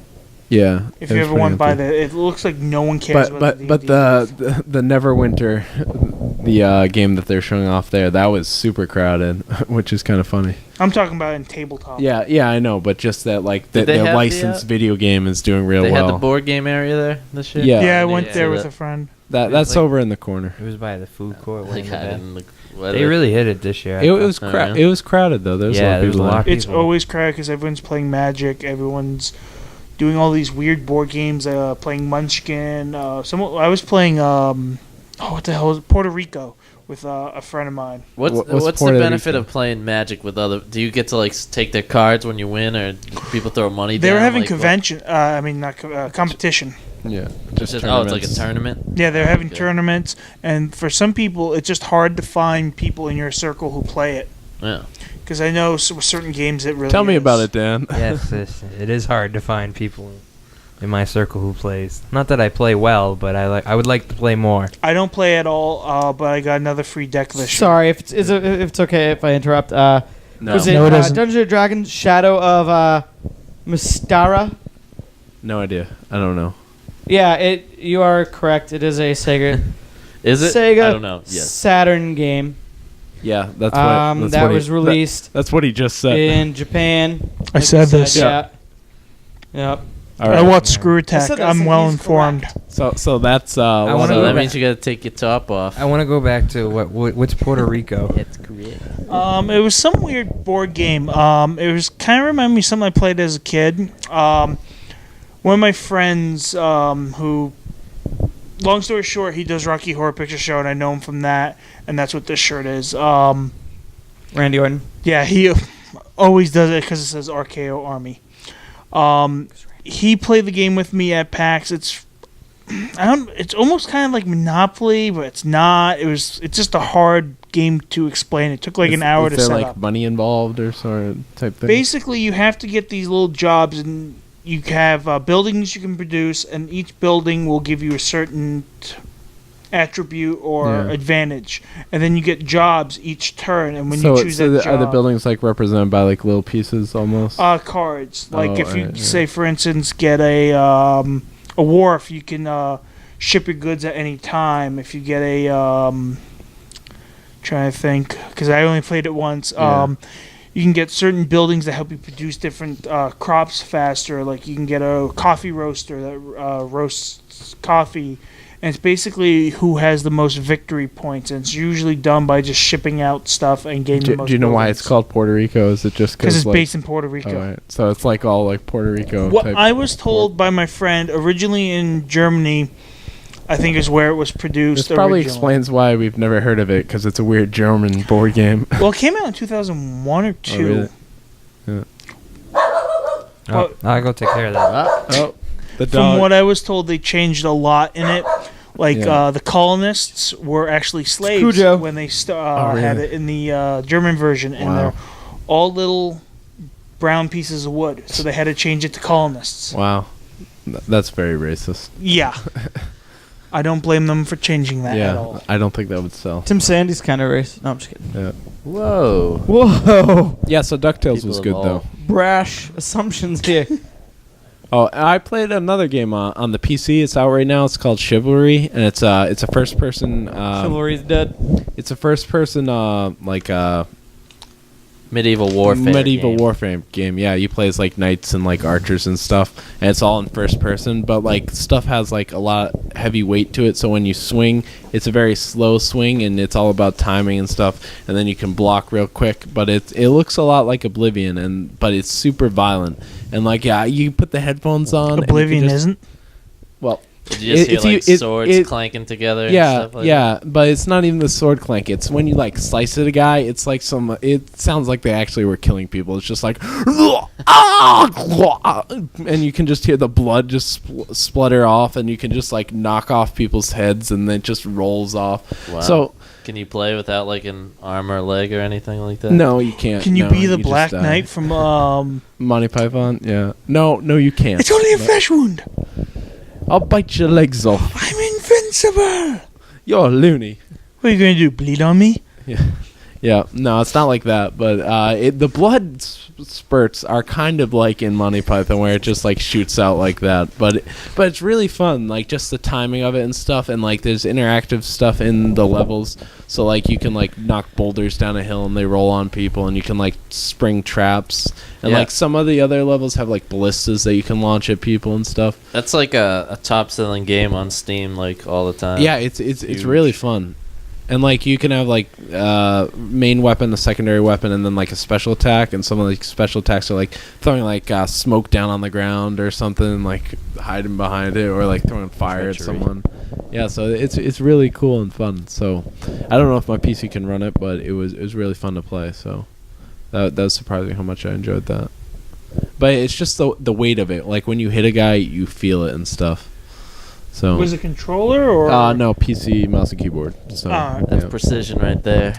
D: Yeah.
E: If
D: it
E: you
D: was
E: ever went
D: pretty
E: by
D: empty.
E: there, it looks like no one cares about the
D: But
E: D&D
D: the Neverwinter, the game that they're showing off there, that was super crowded, which is kind of funny.
E: I'm talking about in tabletop.
D: Yeah, I know, but just that like
C: Did they
D: the
C: have the,
D: licensed video game is doing real
C: They
D: well.
C: had the board game area there this year.
D: Yeah.
E: Yeah, I
C: didn't
E: went
C: see
E: there with
C: that.
E: a friend.
D: That's
A: like-
D: over in the corner.
A: It was by the food court. way
C: Like
A: in the
C: I
A: back.
C: didn't look.
A: They really hit it this year. I
D: It
A: thought.
D: was
C: Oh, yeah.
D: it was crowded though. There was
A: Yeah,
D: a
A: there was a
D: lot
A: lot
D: of
A: of
D: people.
E: It's
A: people.
E: always crowded because everyone's playing Magic. Everyone's doing all these weird board games. Playing Munchkin. I was playing. What the hell is it? Puerto Rico with a friend of mine.
C: What's the
D: Puerto
C: benefit
D: Rico?
C: of playing Magic with other? Do you get to like take their cards when you win, or people throw money?
E: They were
C: down,
E: having
C: like, what-
E: convention. I mean, not competition.
D: Yeah,
C: It's just, oh, it's like a tournament.
E: Yeah, they're having
C: Okay.
E: tournaments, and for some people, it's just hard to find people in your circle who play it.
C: Yeah.
E: Because I know with certain games it really.
D: Tell me
E: is.
D: about it, Dan.
A: Yes, it is hard to find people in my circle who plays. Not that I play well, but I would like to play more.
E: I don't play at all, but I got another free deck this year.
B: Sorry, if it's okay if I interrupt.
D: No.
B: Was it
E: No, it isn't.
B: Dungeons and Dragons Shadow of Mystara?
D: No idea. I don't know.
B: Yeah, you are correct. It is a Sega
C: Is it?
B: Sega
C: I don't know. Yes.
B: Saturn game.
D: Yeah, that's what. That's
B: that
D: what
B: was released
D: that's what he just said.
B: in Japan.
E: I
B: like
E: said
B: you
E: this.
B: Yeah. Yep.
D: All
E: I
D: right.
E: watched Screw
B: I
E: Attack.
B: said that,
E: I'm
B: so
E: well
B: he's
E: informed.
B: correct.
D: So that's
A: I
C: So
A: wanna
C: that
A: go back-
C: means you got to take your top off.
A: I want to go back to what's Puerto Rico.
C: That's correct.
E: It was some weird board game. It was kind of reminded me of something I played as a kid. One of my friends, who, long story short, he does Rocky Horror Picture Show, and I know him from that, and that's what this shirt is.
B: Randy Orton.
E: Yeah, he always does it because it says RKO Army. He played the game with me at PAX. It's almost kind of like Monopoly, but it's not. It's just a hard game to explain. It took like an hour
D: is
E: to
D: there
E: set
D: like
E: up.
D: money involved or sort of type thing?
E: Basically, you have to get these little jobs, and you have buildings you can produce, and each building will give you a certain attribute or
D: Yeah.
E: advantage, and then you get jobs each turn. And when
D: so
E: you choose that
D: are the
E: job,
D: buildings like represented by like little pieces almost?
E: cards. Like
D: Oh,
E: if you
D: right, yeah.
E: say, for instance, get a wharf, you can ship your goods at any time. If you get a trying to think, because I only played it once.
D: Yeah.
E: You can get certain buildings that help you produce different crops faster. Like you can get a coffee roaster that roasts coffee. And it's basically who has the most victory points, and it's usually done by just shipping out stuff and getting the
D: Do,
E: most
D: do you know why
E: buildings.
D: it's called Puerto Rico? Is it just
E: Because it's
D: like,
E: based in Puerto Rico.
D: All right. So it's like all like Puerto Rico.
E: What
D: type
E: I was told by my friend, originally in Germany, I think is where it was produced.
D: This probably
E: originally.
D: explains why we've never heard of it, because it's a weird German board game.
E: Well, it came out in 2001 or 2.
D: really?
A: Oh, I'll go take care of that.
D: Oh, the
E: From
D: dog.
E: what I was told, they changed a lot in it. Like
D: Yeah.
E: the colonists were actually slaves
B: Cujo.
E: when they
D: Oh,
E: had
D: really?
E: it in the German version, and
D: Wow.
E: they're all little brown pieces of wood, so they had to change it to colonists.
D: Wow. That's very racist.
E: Yeah. I don't blame them for changing that at
D: Yeah,
E: all.
D: I don't think that would sell.
B: Tim Sandy's kind of racist. No, I'm just kidding.
D: Yeah.
C: Whoa.
B: Whoa,
D: Yeah, so DuckTales
C: People
D: was
C: of
D: good
C: all-
D: though.
B: brash assumptions here.
D: Oh, I played another game on the PC. It's out right now. It's called Chivalry, and it's a first person.
B: Chivalry's dead.
D: It's a first person
C: Medieval warfare.
D: medieval
C: game.
D: warfare game. Yeah, you play as like knights and like archers and stuff, and it's all in first person. But like stuff has like a lot heavy weight to it. So when you swing, it's a very slow swing, and it's all about timing and stuff. And then you can block real quick. But it looks a lot like Oblivion, but it's super violent. And like yeah, you put the headphones on. and you can
E: Oblivion
D: just-
E: isn't.
D: Well,
C: Did you just hear
D: it's
C: like
D: you-
C: swords clanking together? and
D: yeah,
C: stuff like
D: yeah, but it's not even the sword clank. It's when you like slice at a guy. It's like it sounds like they actually were killing people. It's just like, and you can just hear the blood just splutter off, and you can just like knock off people's heads, and it just rolls off.
C: Wow.
D: So
C: Can you play without like an arm or leg or anything like that?
D: no, you can't.
E: Can you
D: No,
E: be the
D: just
E: Black
D: die.
E: Knight from
D: Monty Python? Yeah. No, you can't.
E: It's only a
D: No.
E: flesh wound.
D: I'll bite your legs off.
E: I'm invincible.
D: You're loony.
E: What are you going to do? Bleed on me?
D: Yeah, no, it's not like that. But the blood spurts are kind of like in Monty Python, where it just like shoots out like that. But it's really fun, like just the timing of it and stuff. And like there's interactive stuff in the levels, so like you can like knock boulders down a hill and they roll on people, and you can like spring traps. And
C: Yeah.
D: like some of the other levels have like ballistas that you can launch at people and stuff.
C: That's like a top selling game on Steam like all the time.
D: Yeah, it's
C: huge.
D: really fun. And like you can have like main weapon, a secondary weapon, and then like a special attack. And some of the special attacks are like throwing like smoke down on the ground or something, like hiding behind it, or like throwing fire at
C: Treachery.
D: someone. Yeah, so it's really cool and fun. So I don't know if my PC can run it, but it was really fun to play. So that was surprising how much I enjoyed that. But it's just the weight of it. Like when you hit a guy, you feel it and stuff. So
E: Was it controller or?
D: no, PC, mouse and keyboard. So
E: Alright.
C: That's
D: yeah.
C: precision right there.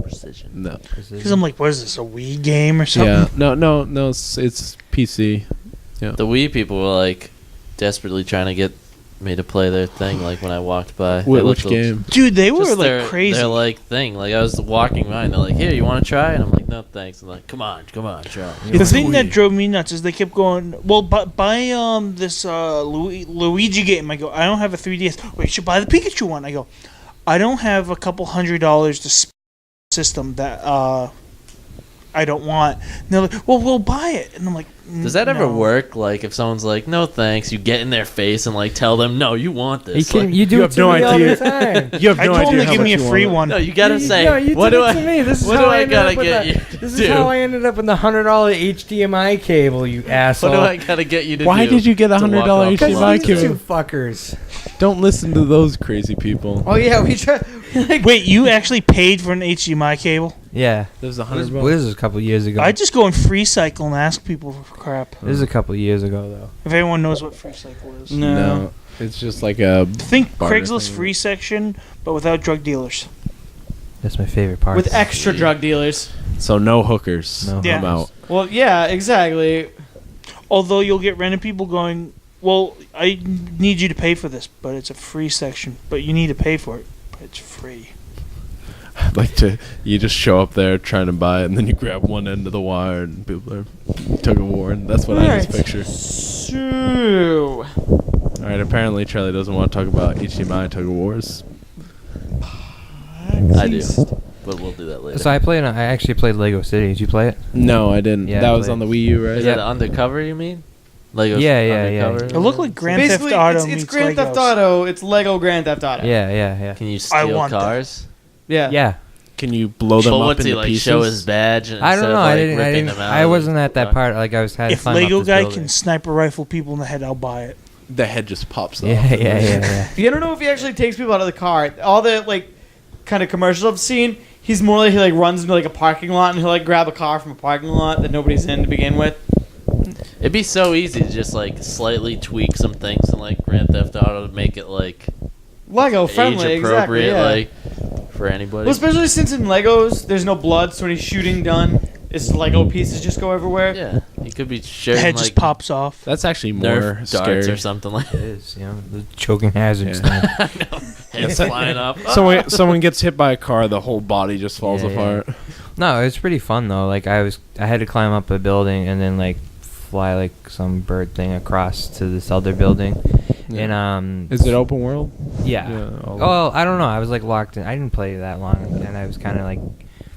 C: Precision.
D: No.
E: Because I'm like, what is this, a Wii game or something?
D: Yeah. No. It's PC.
C: The Wii people were like desperately trying to get me to play their thing. Like when I walked by, They
D: Which
C: looked
D: game?
E: Dude, they were
C: Just
E: like
C: their,
E: crazy.
C: Their like thing. Like I was walking by and they're like, "Here, you want to try?" And I'm like, "No, thanks." And like, "Come on, try."
E: The thing that drove me nuts is they kept going, well, buy this Luigi game. I go, I don't have a 3DS. Wait, you should buy the Pikachu one. I go, I don't have a couple $100 to spend on a system that I don't want. And they're like, well, we'll buy it. And I'm like,
C: Does that ever
E: no.
C: work? Like if someone's like, "No, thanks," you get in their face and like tell them, "No, you want
A: You,
C: this."
A: can,
C: Like,
A: you do
D: you
A: it
D: have
A: to
D: no
A: me all the
D: idea.
A: time.
D: You have
E: I
D: no
E: told them
D: idea
E: to
D: how
E: give
D: much
E: me a
D: you
E: free
D: want it.
E: one.
C: no, you gotta say,
A: No, you
C: "What
A: did
C: do
A: it
C: I?"
A: to me. This is
C: what
A: how
C: do
A: I
C: I
A: ended
C: gotta
A: up with
C: get
A: the-
C: you?
A: This
C: to
A: is
C: do?
A: how I ended up with the $100 HDMI cable, you asshole.
C: What do I gotta get you to
D: Why
C: do?
D: did you get a
C: to walk
D: $100
C: off the
A: Because
D: HDMI
C: line?
A: these
D: cable?
A: two fuckers.
D: Don't listen to those crazy people.
A: Oh yeah, we tried.
E: Wait, you actually paid for an HDMI cable?
A: Yeah,
D: There's
A: this was a couple years ago.
E: I just go in Free Cycle and ask people for crap.
A: This is a couple years ago though.
E: If anyone knows what Free Cycle is.
B: No.
D: It's just like a
E: Think
D: Barter
E: Craigslist
D: thing.
E: free section, but without drug dealers.
A: That's my favorite part.
B: With extra drug dealers.
D: so no hookers.
A: No
E: Yeah.
D: I'm out.
B: Well, yeah, exactly.
E: Although you'll get random people going, well, I need you to pay for this, but it's a free section. But you need to pay for it, but it's free.
D: I'd like to. You just show up there trying to buy it, and then you grab one end of the wire, and people are tug of war, and that's what I just
B: Alright.
D: picture.
B: So,
D: All right. Apparently, Charlie doesn't want to talk about HDMI tug of wars.
C: I do, but we'll do that later.
A: So I actually played Lego City. Did you play it?
D: No, I didn't.
A: Yeah,
D: that
A: I
D: was
A: played
D: on the Wii U, right?
C: Is
A: Yeah.
C: that undercover? You mean? Lego's
A: Yeah,
C: undercover?
E: It looked like Grand
B: basically,
E: Theft Auto
B: it's
E: meets
B: Grand Theft
E: Legos.
B: Auto. It's Lego Grand Theft Auto.
A: Yeah.
C: Can you
E: I
C: steal
E: want that.
C: cars?
B: Yeah.
A: Yeah.
D: Can you blow them
C: But
D: up
C: what's
D: into
C: he like?
D: pieces?
C: Show his badge? And
A: I don't
C: instead
A: know.
C: of,
A: I
C: like,
A: didn't.
C: ripping them out
A: I
C: of
A: wasn't
C: the
A: at that
C: car?
A: part. Like I was had to
E: If
A: climb up
E: Lego
A: this
E: guy
A: building.
E: can sniper rifle people in the head, I'll buy it.
D: The head just pops off.
A: Yeah.
B: You don't know if he actually takes people out of the car. All the like kind of commercials I've seen, he's more like he like runs into like a parking lot and he'll like grab a car from a parking lot that nobody's in to begin with.
C: It'd be so easy to just like slightly tweak some things in like Grand Theft Auto to make it like
B: Lego
C: age
B: friendly,
C: appropriate,
B: exactly. Yeah.
C: like for anybody.
B: Well, especially since in Legos there's no blood, so when he's shooting done, Is Lego pieces just go everywhere?
C: Yeah, he could be
E: The
C: sharing
E: head
C: like
E: just pops off.
D: That's actually more
C: Nerf darts
D: scary.
C: or something like
A: It is, you know, the choking hazard
D: Yeah.
A: stuff.
C: heads flying up.
D: Someone gets hit by a car, the whole body just falls
A: Yeah, yeah.
D: apart.
A: No, it's pretty fun though. Like I had to climb up a building and then like fly like some bird thing across to this other building.
D: Yeah.
A: And
D: Is it open world?
A: yeah.
D: Yeah, all-
A: Oh, well, I don't know. I was like locked in. I didn't play that long, and I was kind of like,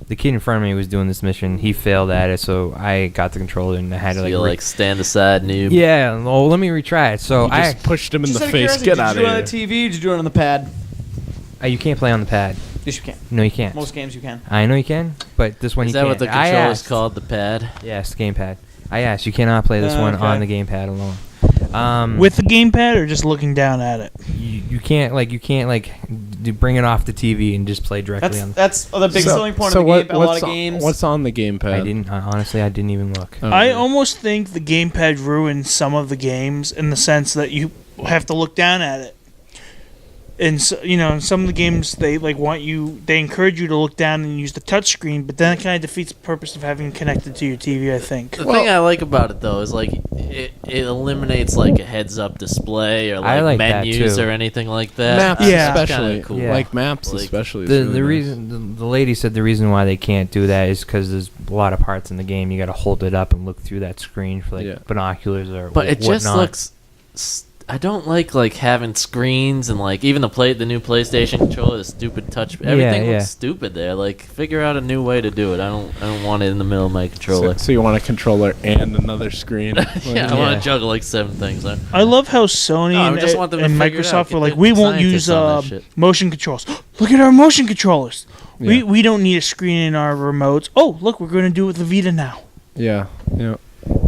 A: the kid in front of me was doing this mission. He failed at it, so I got the controller and I had to
C: So
A: like.
C: you like stand aside, noob.
A: yeah. Well, let me retry it. So
D: You just pushed him in
B: Just
D: the
B: out of
D: face.
B: curiosity,
D: Get out
B: Did you do it on
D: of
B: the
D: here.
B: TV? Did you do it on the pad?
A: You can't play on the pad.
B: Yes, you can.
A: No, you can't.
B: Most games you can.
A: I know you can, but this one
C: Is
A: you
C: that
A: can't.
C: what the
A: I
C: controller's
A: asked.
C: called? The pad?
A: Yes, the gamepad. I asked. You cannot play this one
B: Okay.
A: on the gamepad alone.
E: With the gamepad or just looking down at it?
A: you can't bring it off the TV and just play directly on.
B: That's the big selling point
D: so
B: of the
D: what-
B: game. A lot
D: what's
B: of
D: on-
B: games.
D: What's on the gamepad?
A: I didn't honestly. I didn't even look.
D: Oh,
E: I
D: really?
E: almost think the gamepad ruins some of the games in the sense that you have to look down at it. And so, you know, in some of the games they they encourage you to look down and use the touch screen, but then it kind of defeats the purpose of having it connected to your TV, I think.
C: The thing I like about it though is like it eliminates like a heads-up display or
A: I
C: like
A: like that,
C: menus
A: too.
C: or anything like that.
D: Maps,
E: Yeah.
C: That's
D: especially.
C: kinda cool.
A: Yeah.
D: Like maps,
C: Like,
D: especially. is
A: The
D: really
A: the
D: nice.
A: reason the lady said the reason why they can't do that is because there's a lot of parts in the game you got to hold it up and look through that screen for like
D: Yeah.
A: binoculars or
C: But it just
A: whatnot.
C: looks. I don't like having screens and like even the new PlayStation controller, the stupid touch. Everything
A: yeah.
C: looks stupid there. Like figure out a new way to do it. I don't want it in the middle of my
D: So,
C: controller.
D: so you want a controller and another screen?
C: Yeah, I want
A: Yeah.
C: to juggle like 7 things. Huh?
E: I love how Sony
C: No, I
E: and,
C: just want them to
E: and
C: figure it out.
E: Microsoft were
C: Get
E: like,
C: the
E: we won't use
C: scientists on that shit.
E: motion controls. Look at our motion controllers.
D: Yeah.
E: We don't need a screen in our remotes. Oh, look, we're going to do it with the Vita now.
D: Yeah, yeah,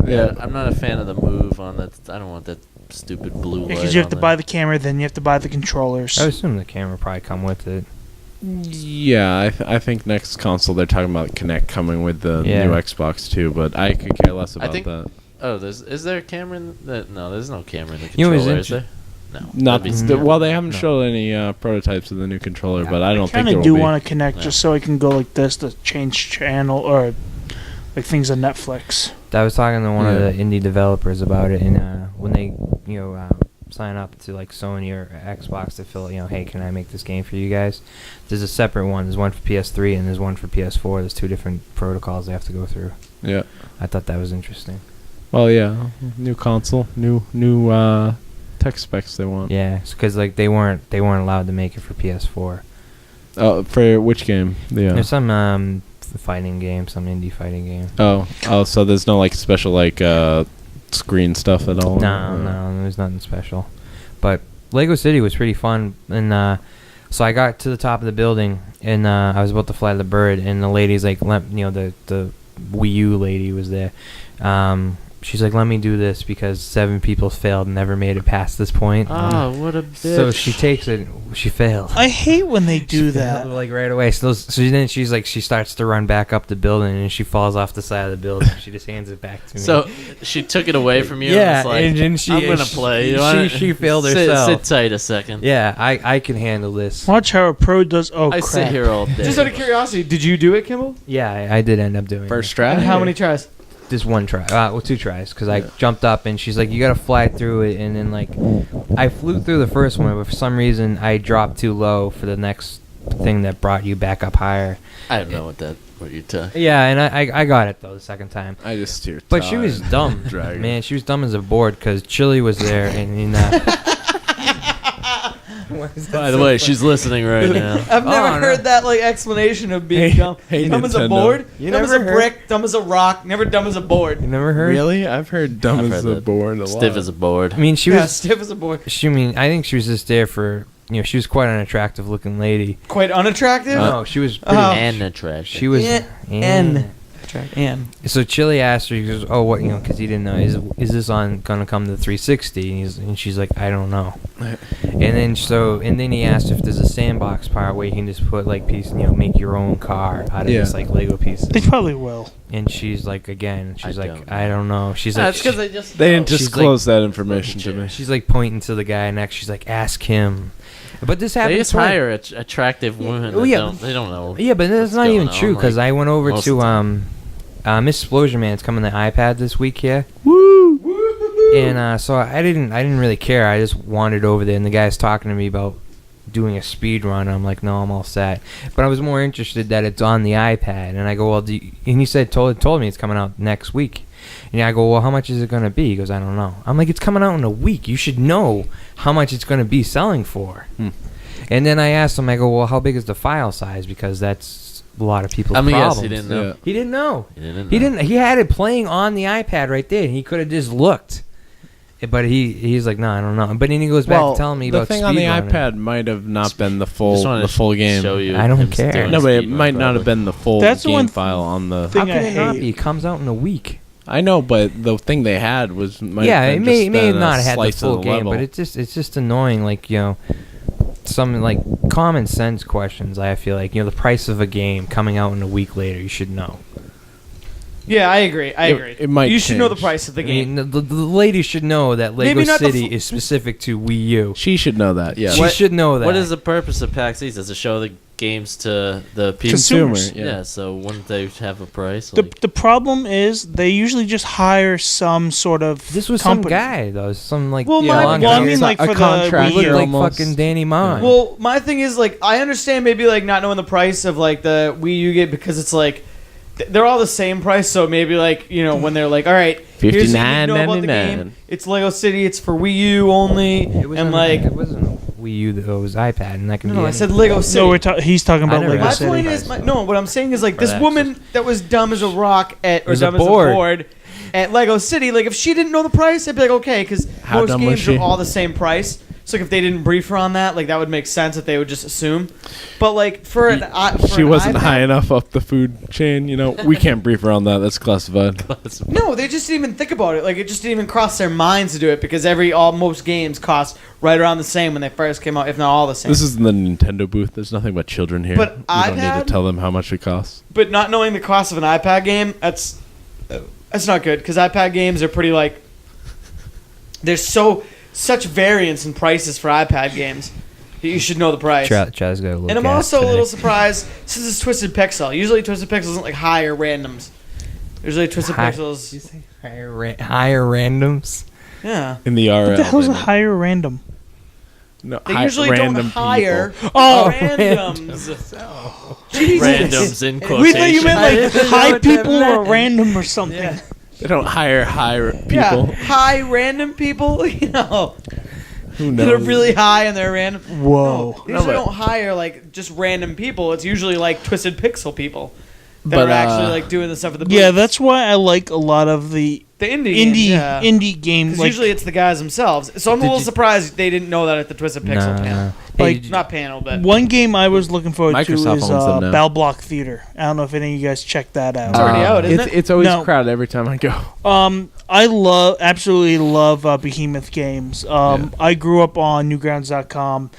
C: Yeah, I'm not a fan of the move on that. I don't want that stupid blue light.
E: Because you have
C: on
E: to
C: there.
E: buy the camera, then you have to buy the controllers.
A: I would assume the camera probably come with it.
D: Yeah, I think next console they're talking about Kinect coming with the
A: Yeah.
D: new Xbox too, but I could care less about
C: think-
D: that.
C: Oh, is there a camera in the? No, there's no camera in the
A: You know
C: controller.
A: what's
C: Is there? No.
D: Not
C: That'd be
A: st-
D: well, they haven't
A: No.
D: shown any prototypes of the new controller, but I don't think
E: kind
D: there
E: of
D: will
E: do
D: be.
E: want to connect
C: Yeah.
E: just so I can go like this to change channel or like things on Netflix.
A: I was talking to one of
D: Yeah.
A: the indie developers about it, and when they sign up to like Sony or Xbox to fill, hey, can I make this game for you guys? There's a separate one. There's one for PS3 and there's one for PS4. There's 2 different protocols they have to go through.
D: Yeah.
A: I thought that was interesting.
D: Well, yeah, new console, new tech specs they want.
A: Yeah, because like they weren't allowed to make it for PS4.
D: For which game? Yeah.
A: There's some fighting game, some indie fighting game.
D: Oh, so there's no like special like screen stuff at all.
A: No, there's nothing special. But Lego City was pretty fun, and so I got to the top of the building, and I was about to fly the bird, and the lady's like, the Wii U lady was there. She's like, let me do this because 7 people failed and never made it past this point.
C: Oh, what a bitch.
A: So she takes it. She failed.
E: I hate when they do
A: She
E: that.
A: failed, like right away. So then she's like, she starts to run back up the building, and she falls off the side of the building. She just hands it back to me.
C: So she took it away from you.
A: Yeah,
C: and, was like,
A: and then she-
C: I'm gonna
A: she-
C: play. You
A: she-
C: wanna-
A: she failed
C: sit,
A: herself.
C: Sit tight a second.
A: yeah, I can handle this.
E: Watch how a pro does. Oh,
C: I
E: crap.
C: sit here all day.
B: Just out of curiosity, did you do it, Kimball?
A: Yeah, I did end up doing
D: First
A: it.
D: try.
B: And how many tries?
A: Just one try. Well, 2 tries, because I jumped up, and she's like, you got to fly through it, and then, like, I flew through the first one, but for some reason, I dropped too low for the next thing that brought you back up higher.
C: I don't know what you're talking.
A: Yeah, and I got it, though, the second time.
D: I just steered.
A: But she was dumb,
D: Dragon.
A: man. She was dumb as a board, because Chili was there, and
C: By the way, she's listening right now.
B: I've never
A: Oh, no.
B: heard that like explanation of being
D: Hey-
B: dumb.
D: hey,
B: dumb as a
D: Nintendo.
B: board,
A: You
B: dumb as a
A: never heard-
B: brick, dumb as a rock, never dumb as a board.
A: you never heard?
D: Really? I've heard dumb
C: I've
D: as
C: heard
D: a
C: that.
D: board a lot.
C: Stiff as a board.
A: I mean, she
B: Yeah,
A: was.
B: stiff as a board.
A: I think she was just there for. She was quite an attractive looking lady.
B: Quite unattractive.
A: No, she was pretty.
B: Oh.
C: And attractive.
A: She was.
B: Yeah,
A: and-
B: And
A: So Chili asked her, he goes, "Oh, what? Because he didn't know. Is this gonna come to 360?" And she's like, "I don't know." And then he asked if there's a sandbox part where you can just put like make your own car out of
D: Yeah.
A: this like Lego pieces.
E: They probably will.
A: And she's like, again, she's
C: I
A: like,
C: don't
A: I don't know. She's like,
C: That's because they just.
D: They didn't
A: She's
D: disclose that information to me.
A: she's like pointing to the guy next. She's like, ask him. But this
C: They
A: happened.
C: just hire attractive women.
A: Oh,
C: that
A: yeah.
C: don't, they don't know.
A: Yeah, but that's
C: what's
A: not
C: going
A: even
C: on,
A: true because
C: like,
A: I went over
C: most
A: to
C: of the
A: Miss Explosion Man's coming to iPad this week here. Woo! And so I didn't really care. I just wandered over there, and the guy's talking to me about doing a speed run. I'm like, no, I'm all set. But I was more interested that it's on the iPad, and I go, well, and he said told me it's coming out next week. And I go, well, how much is it going to be? He goes, I don't know. I'm like, it's coming out in a week. You should know how much it's going to be selling for. And then I asked him, I go, well, how big is the file size? Because that's a lot of people's problems.
C: Yes, he didn't know.
D: Yeah.
A: He didn't know.
C: He didn't.
A: He had it playing on the iPad right there. And he could have just looked. But he's like, no, I don't know. But then he goes back to telling me about
D: the thing on the
A: speedrunning.
D: iPad might have not been the
C: Just
D: full
C: wanted to
D: game.
C: Show you
A: I don't
C: him
A: care.
C: doing
D: No,
C: a
D: but it
C: speed run,
D: might not have
C: probably.
D: been the full
E: That's the
D: game
E: one
D: file on the.
E: thing
A: How can
E: I
A: it not
E: hate.
A: be? It comes out in a week.
D: I know, but the thing they had was
A: It may have not had the full game,
D: level.
A: but it's just annoying. Like, some like common sense questions. I feel like the price of a game coming out in a week later, you should know.
B: Yeah, I agree. I agree.
D: it might
B: You should know the
D: change.
B: price of the
A: I
B: game.
A: mean, the lady should know that Lego
B: Maybe not the
A: City is specific to Wii U.
D: She should know that. Yeah.
A: She should know that.
C: What is the purpose of PAX East? Does it show the games to the people?
E: Consumers.
C: Yeah. So wouldn't they have a price?
E: The problem is they usually just hire some sort of
A: This was
E: company.
A: some guy though, some like
B: Well,
A: blonde
E: Well, I
A: hair.
E: mean, like
D: A
E: for the
D: contractor
E: Wii
A: looked
E: U.
A: like
D: almost.
A: fucking Danny Mon.
B: Well, my thing is like I understand maybe like not knowing the price of like the Wii U game because it's like they're all the same price. So maybe like when they're like, all right, here's what you know about the game.
D: $59.99.
B: It's Lego City. It's for Wii U only. And like
A: it wasn't Wii U though, it was iPad, and that can be.
B: no, I
A: any-
B: said Lego City.
E: No, he's talking about
A: never
E: Lego
B: My
A: asked
E: City.
B: point is, no. What I'm saying is like
C: For
B: this
C: the
B: woman that was dumb as a rock or
A: Was a
B: dumb as a
A: board.
B: board at Lego City. Like if she didn't know the price, I'd be like, okay, because
D: How
B: most
D: dumb was
B: games
D: she?
B: are all the same price. So like if they didn't brief her on that, like that would make sense that they would just assume. But like for an
D: She wasn't
B: iPad,
D: high enough up the food chain. We can't brief her on that. That's classified.
B: No, they just didn't even think about it. Like it just didn't even cross their minds to do it because most games cost right around the same when they first came out, if not all the same.
D: This is in the Nintendo booth. There's nothing but children here.
B: But
D: you don't need
B: iPad?
D: to tell them how much it costs.
B: But not knowing the cost of an iPad game, that's not good because iPad games are pretty like there's such variance in prices for iPad games that you should know the price.
A: Chaz got a little.
B: And I'm
A: gas
B: also a
A: today.
B: little surprised since it's Twisted Pixel. Usually Twisted Pixel isn't like higher randoms. Usually Twisted
A: Hi-
B: Pixels.
A: You say higher randoms.
B: Yeah.
D: In the RL.
E: What the hell's a
D: they know.
E: higher random?
D: No,
B: They usually don't
D: random
B: hire
D: people.
E: Oh,
B: randoms. Jesus.
C: Randoms in quotation.
E: we thought you meant
A: I
E: like
A: didn't know
E: high
A: what that
E: people or
A: meant.
E: random or something.
B: Yeah.
D: They don't hire people.
B: Yeah. High random people,
D: Who
B: that are
D: knows?
B: really high and they're random.
E: Whoa.
B: No, they usually
D: but-
B: don't hire like just random people. It's usually like Twisted Pixel people that
D: But,
B: are actually like doing the stuff at the booth.
E: Yeah, that's why I like a lot of the
B: the indie games, yeah.
E: indie games.
B: Because
E: Like,
B: usually it's the guys themselves. So I'm a
A: Did
B: little
A: you-
B: surprised they didn't know that at the Twisted Pixel
A: Nah.
B: panel.
A: Hey,
E: Like-
A: did you-
B: Not panel, but
E: one game I was looking forward
D: Microsoft
E: to is
D: owns them now.
E: Bell Block Theater. I don't know if any of you guys checked that out.
B: it's already out, isn't it?
D: It's always
E: No.
D: crowded every time I go.
E: I absolutely love Behemoth games. I grew up on Newgrounds.com.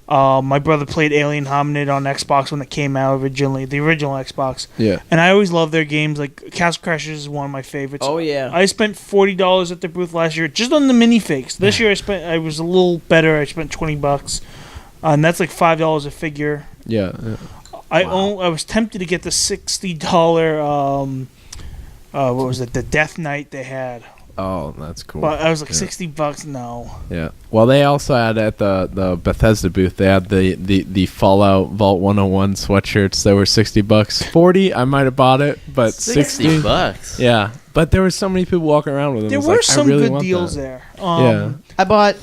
E: My brother played Alien Hominid on Xbox when it came out originally, the original Xbox.
D: Yeah.
E: And I always love their games. Like Castle Crashers is one of my favorites.
B: Oh yeah.
E: I spent $40 at their booth last year just on the minifigs. This year I was a little better. I spent $20, and that's like $5 a figure.
D: Yeah.
E: I was tempted to get the $60. What was it? The Death Knight they had.
D: Oh, that's cool.
E: But I was like
D: Yeah.
E: $60. No.
D: Yeah. Well, they also had at the Bethesda booth. They had the Fallout Vault 101 sweatshirts that were $60. 40, I might have bought it, but 60.
C: $60.
D: Yeah. But there were so many people walking around with them.
E: There
D: It was
E: were
D: like, I
E: some
D: really
E: good
D: want
E: deals
D: that.
E: there.
D: Yeah.
B: I bought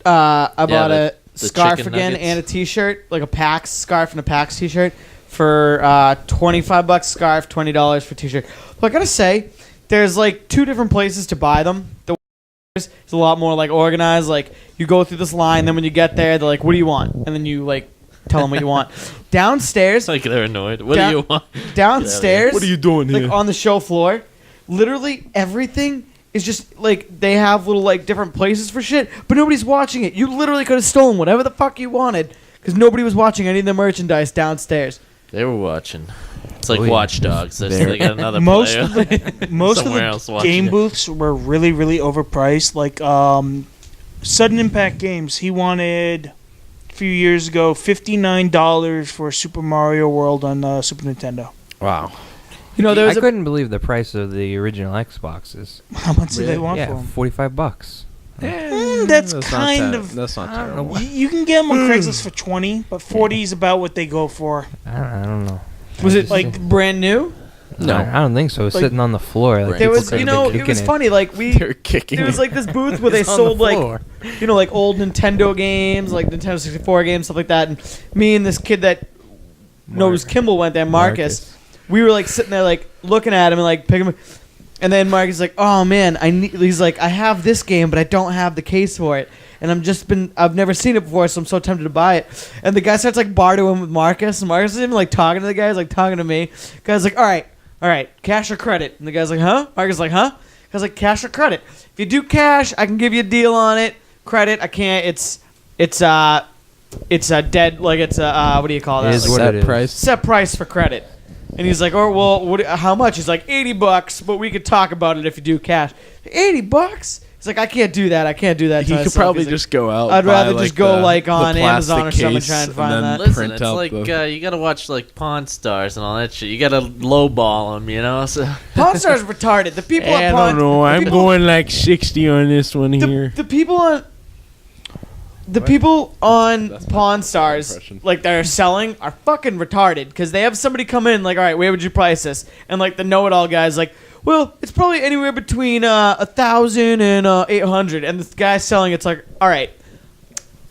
C: the
B: a scarf
C: chicken
B: again
C: nuggets.
B: and a T-shirt, like a PAX scarf and a PAX T-shirt for $25 scarf, $20 for T-shirt. But I gotta say, there's like two different places to buy them. The is a lot more like organized. Like you go through this line, then when you get there, they're like, "What do you want?" And then you like tell them what you want. Downstairs,
C: It's like they're annoyed. What
B: Down-
C: do you want?
B: downstairs,
D: What are you doing
B: like
D: here?
B: on the show floor, literally everything is just like they have little like different places for shit, but nobody's watching it. You literally could have stolen whatever the fuck you wanted because nobody was watching any of the merchandise downstairs.
C: They were watching. It's like
A: Oh, yeah.
C: Watch Dogs. They got another
E: Most
C: player.
E: of the most of
C: Somewhere else
E: the
C: watching
E: game
C: it.
E: booths were really really overpriced. Like Sudden Impact Games, he wanted a few years ago $59 for Super Mario World on Super Nintendo.
D: Wow.
B: You know, there was
A: I
B: a
A: couldn't believe the price of the original Xboxes.
E: How much do they want for
A: Yeah,
E: them?
A: $45.
E: That's
D: not
E: kind
D: that-
E: of.
D: That's not
A: I don't know
D: terrible.
E: You can get them on Craigslist for 20, but 40 is about what they go for.
A: I don't know.
B: was
A: I
B: it
A: just-
B: like brand new?
A: No, I don't think so. It was
E: Like-
A: sitting on the floor. Like
C: There
B: There
A: people
B: was,
A: could've
B: you
A: been
B: know, it
A: kicking
B: was funny. Like
D: They're kicking.
B: there was like this booth where they
A: It's on the
B: sold like,
A: floor.
B: you know, like old Nintendo games, like Nintendo 64 games, stuff like that. And me and this kid that knows Kimball went there, Marcus. We were like sitting there, like looking at him and like picking him. And then Marcus is like, "Oh man, he's like, I have this game, but I don't have the case for it." And I've never seen it before, so I'm so tempted to buy it. And the guy starts like bartering with Marcus, and Marcus is even like talking to the guy, he's like talking to me. The guy's like, all right, cash or credit? And the guy's like, huh? Marcus is like, huh? The guy's like, cash or credit? If you do cash, I can give you a deal on it. Credit, I can't. It's a dead, like it's a what do you call that?
A: It is
B: Like,
A: what
D: Set
A: it is.
D: price.
B: set price for credit. And he's like, oh, well, how much? He's like, $80, but we could talk about it if you do cash. $80? He's like, I can't do that.
D: You
B: to
D: could
B: myself."
D: probably
B: He's like,
D: just go out.
B: I'd
D: buy,
B: rather just go,
D: the-
B: like,
D: the
B: on Amazon or
D: plastic
B: something,
D: case
B: try and find
D: then
B: that.
C: Listen,
D: print
C: it's
D: out
C: like
D: the-
C: you gotta watch like Pawn Stars and all that shit. You gotta lowball them, you know. So
B: Pawn Stars retarded. The people at Pawn, the people-
D: like 60 on this one
B: the people on
D: That's my
B: Pawn Stars,
D: impression.
B: like that are selling, are fucking retarded because they have somebody come in like, all right, where would you price this? And like the know-it-all guy's like, well, it's probably anywhere between 1,000 and 800. And this guy selling it's like, all right,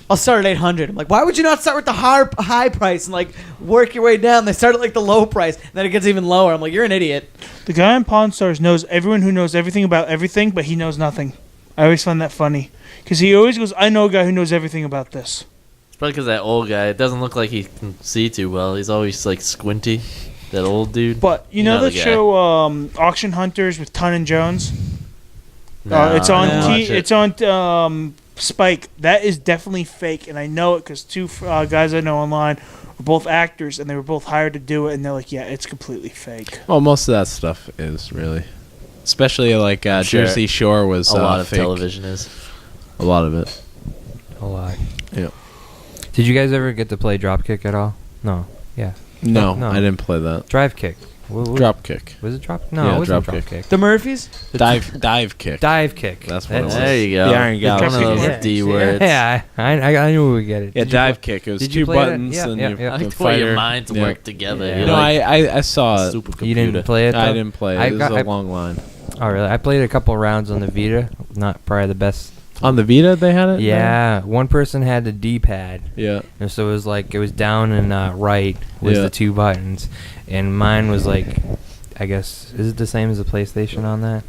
B: I'll start at 800. I'm like, why would you not start with the high price and like work your way down? They start at like the low price, and then it gets even lower. I'm like, you're an idiot.
E: The guy on Pawn Stars knows everyone who knows everything about everything, but he knows nothing. I always find that funny. Because he always goes, I know a guy who knows everything about this.
C: it's probably because that old guy. It doesn't look like he can see too well. He's always like squinty. That old dude.
E: But you know
C: the
E: that
C: guy.
E: show Auction Hunters with Ton and Jones?
C: No,
E: It's
C: I
E: on
C: didn't watch it.
E: it's on Spike. That is definitely fake, and I know it because two guys I know online were both actors, and they were both hired to do it, and they're like, yeah, it's completely fake.
D: Well, most of that stuff is really, especially like
C: sure
D: Jersey Shore was
C: a lot of
D: fake.
C: television is.
D: A lot of it.
A: A lot.
D: Yeah.
A: Did you guys ever get to play Dropkick at all? No. Yeah.
D: No,
A: No.
D: I didn't play that.
A: Drive Kick.
D: Drop kick.
A: Was it drop? No,
D: Yeah,
A: it wasn't
D: drop
A: drop
D: kick.
A: kick.
B: The Murphys?
D: Dive kick.
A: Dive Kick.
D: That's what it was.
C: There you go.
D: The Iron Galaxy.
C: One of those
A: Yeah.
C: D words.
A: Yeah, I knew we would get it.
D: Yeah,
A: Did you
D: dive
A: play-
D: kick. It was
A: did you
D: two
A: play that?
D: buttons
A: Yeah,
D: and
A: yeah,
D: you
A: yeah.
C: I
D: the
C: like the way your
D: fighter.
C: minds
D: Yeah.
C: work together.
B: Yeah.
C: You're
D: No,
C: like
D: I saw it.
C: supercomputer.
A: You didn't play it?
D: I
A: though?
D: didn't play it.
A: I
D: It was
A: got-
D: a
A: I-
D: long line.
A: Oh, really? I played a couple rounds on the Vita. Not probably the best.
D: On the Vita, they had it.
A: Yeah, one person had the D-pad,
D: Yeah.
A: and so it was like it was down and right was
D: Yeah.
A: the two buttons, and mine was like, I guess, is it the same as the PlayStation on that?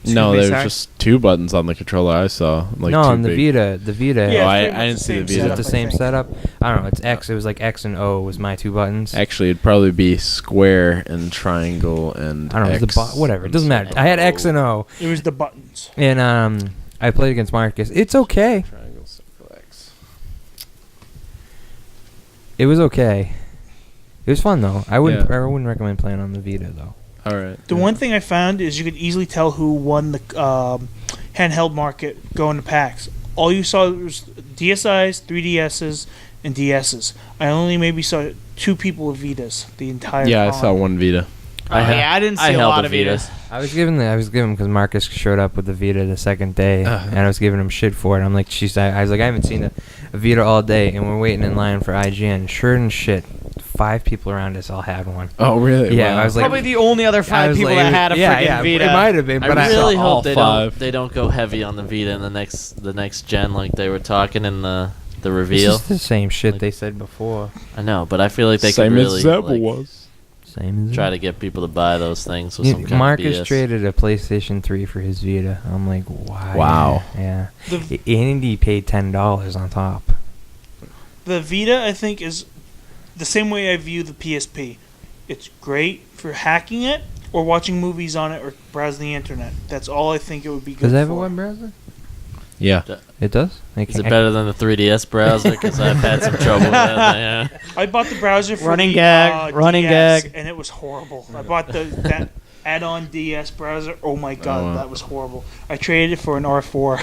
D: No,
E: me,
D: there was
E: sorry?
D: just two buttons on the controller. I saw. Like
A: no,
D: two
A: on the
D: big-
A: Vita. The Vita.
E: Yeah,
D: Oh,
E: it's pretty
D: I
E: much
D: didn't see the
E: same
D: Vita.
A: Is it
E: setup,
A: the
E: I
A: same
E: think.
A: setup? I don't know. It's X. It was like X and O was my two buttons.
D: Actually, it'd probably be square and triangle and.
A: I don't know. It was
D: X
A: the whatever. It
D: and
A: doesn't matter. I had X and O,
E: It was the buttons.
A: and I played against Marcus. It's okay.
D: Triangle, circle, X.
A: It was okay. It was fun though. I wouldn't.
D: Yeah.
A: I wouldn't recommend playing on the Vita though.
D: All right.
E: The one thing I found is you could easily tell who won the handheld market going to PAX. All you saw was DSIs, 3DSs, and DSs. I only maybe saw two people with Vitas the entire
D: Yeah, I
E: time.
D: saw one Vita.
B: Yeah, I didn't see
C: I
B: a
C: held
B: lot
C: a
B: of
C: Vita.
B: Vitas.
A: I was given because Marcus showed up with the Vita the second day, and I was giving him shit for it. I'm like, I was like, I haven't seen a Vita all day, and we're waiting in line for IGN. Sure and shit, 5 people around us all had one.
D: Oh, really?
A: Yeah,
D: Wow.
A: I was like,
B: Probably the only other
A: I
B: 5
A: was
B: people
A: like,
B: that had a
A: yeah,
B: freaking
A: yeah,
B: Vita.
A: It might have been, but
C: I really
D: saw all
C: hope
D: five.
C: they don't go heavy on the Vita in the next gen like they were talking in the
A: It's
C: reveal.
A: just the same shit
C: Like-
A: they said before.
C: I know, but I feel like they
D: Same
C: could
D: as
C: really
D: Zebra
C: like,
D: was.
A: Same as
C: try
A: it.
C: to get people to buy those things with
A: Yeah,
C: some kind
A: Marcus
C: of BS.
A: traded a PlayStation 3 for his Vita. I'm like, why?
D: Wow.
A: Yeah.
E: The,
A: And he paid $10 on top.
E: the Vita, I think, is the same way I view the PSP. It's great for hacking it or watching movies on it or browsing the internet. That's all I think it would be good
A: Does it have a
E: for.
A: web browser?
D: Yeah.
A: It does?
C: Is it better than the 3DS browser? Because I've had some trouble with that. Yeah.
E: I bought the browser for
B: Running
E: the,
B: gag, running
E: DS,
B: gag.
E: and it was horrible. I bought that add-on DS browser. Oh my god,
D: wow.
E: that was horrible. I traded it for an R4.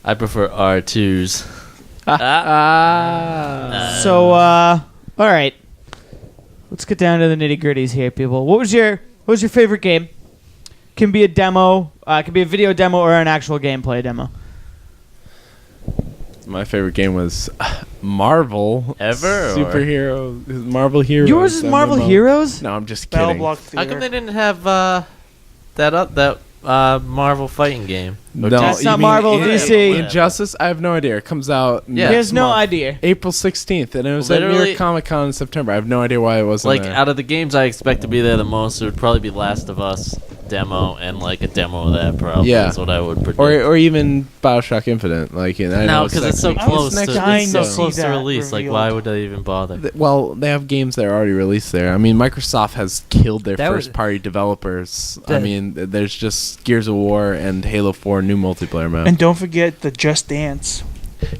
C: I prefer R2s.
B: So, all right. let's get down to the nitty gritties here, people. What was your favorite game? Can be a demo, can be a video demo or an actual gameplay demo.
D: My favorite game was Marvel
C: Ever, or-
D: superhero Marvel Heroes.
B: Yours is Marvel
D: MMO.
B: Heroes?
D: No, I'm just
E: Battle
D: kidding.
E: Block
C: How
E: Theater.
C: come they didn't have that Marvel fighting game?
D: No,
B: That's
D: you
B: not
D: mean
B: Marvel,
C: DC.
D: Injustice? I have no idea. It comes out
C: Yeah.
B: He has no
D: month.
B: idea.
D: April 16th, and it was at New
C: Literally-
D: York Comic Con in September. I have no idea why it wasn't
C: Like
D: there.
C: out of the games I expect to be there the most, it would probably be Last of Us demo and like a demo of that. Probably
D: Yeah.
C: that's what I would predict.
D: or even BioShock Infinite. Like, I know
C: no, because it's so
D: next
E: I was
C: close.
D: next
E: dying
C: It's
E: to
C: so
E: see
C: close to
E: that
C: release. Like,
E: revealed.
C: why would they even bother?
D: Well, they have games that are already released there. I mean, Microsoft has killed their
A: That was-
D: first-party developers. I
A: That-
D: mean, there's just Gears of War and Halo 4 new multiplayer map.
E: And don't forget the Just Dance.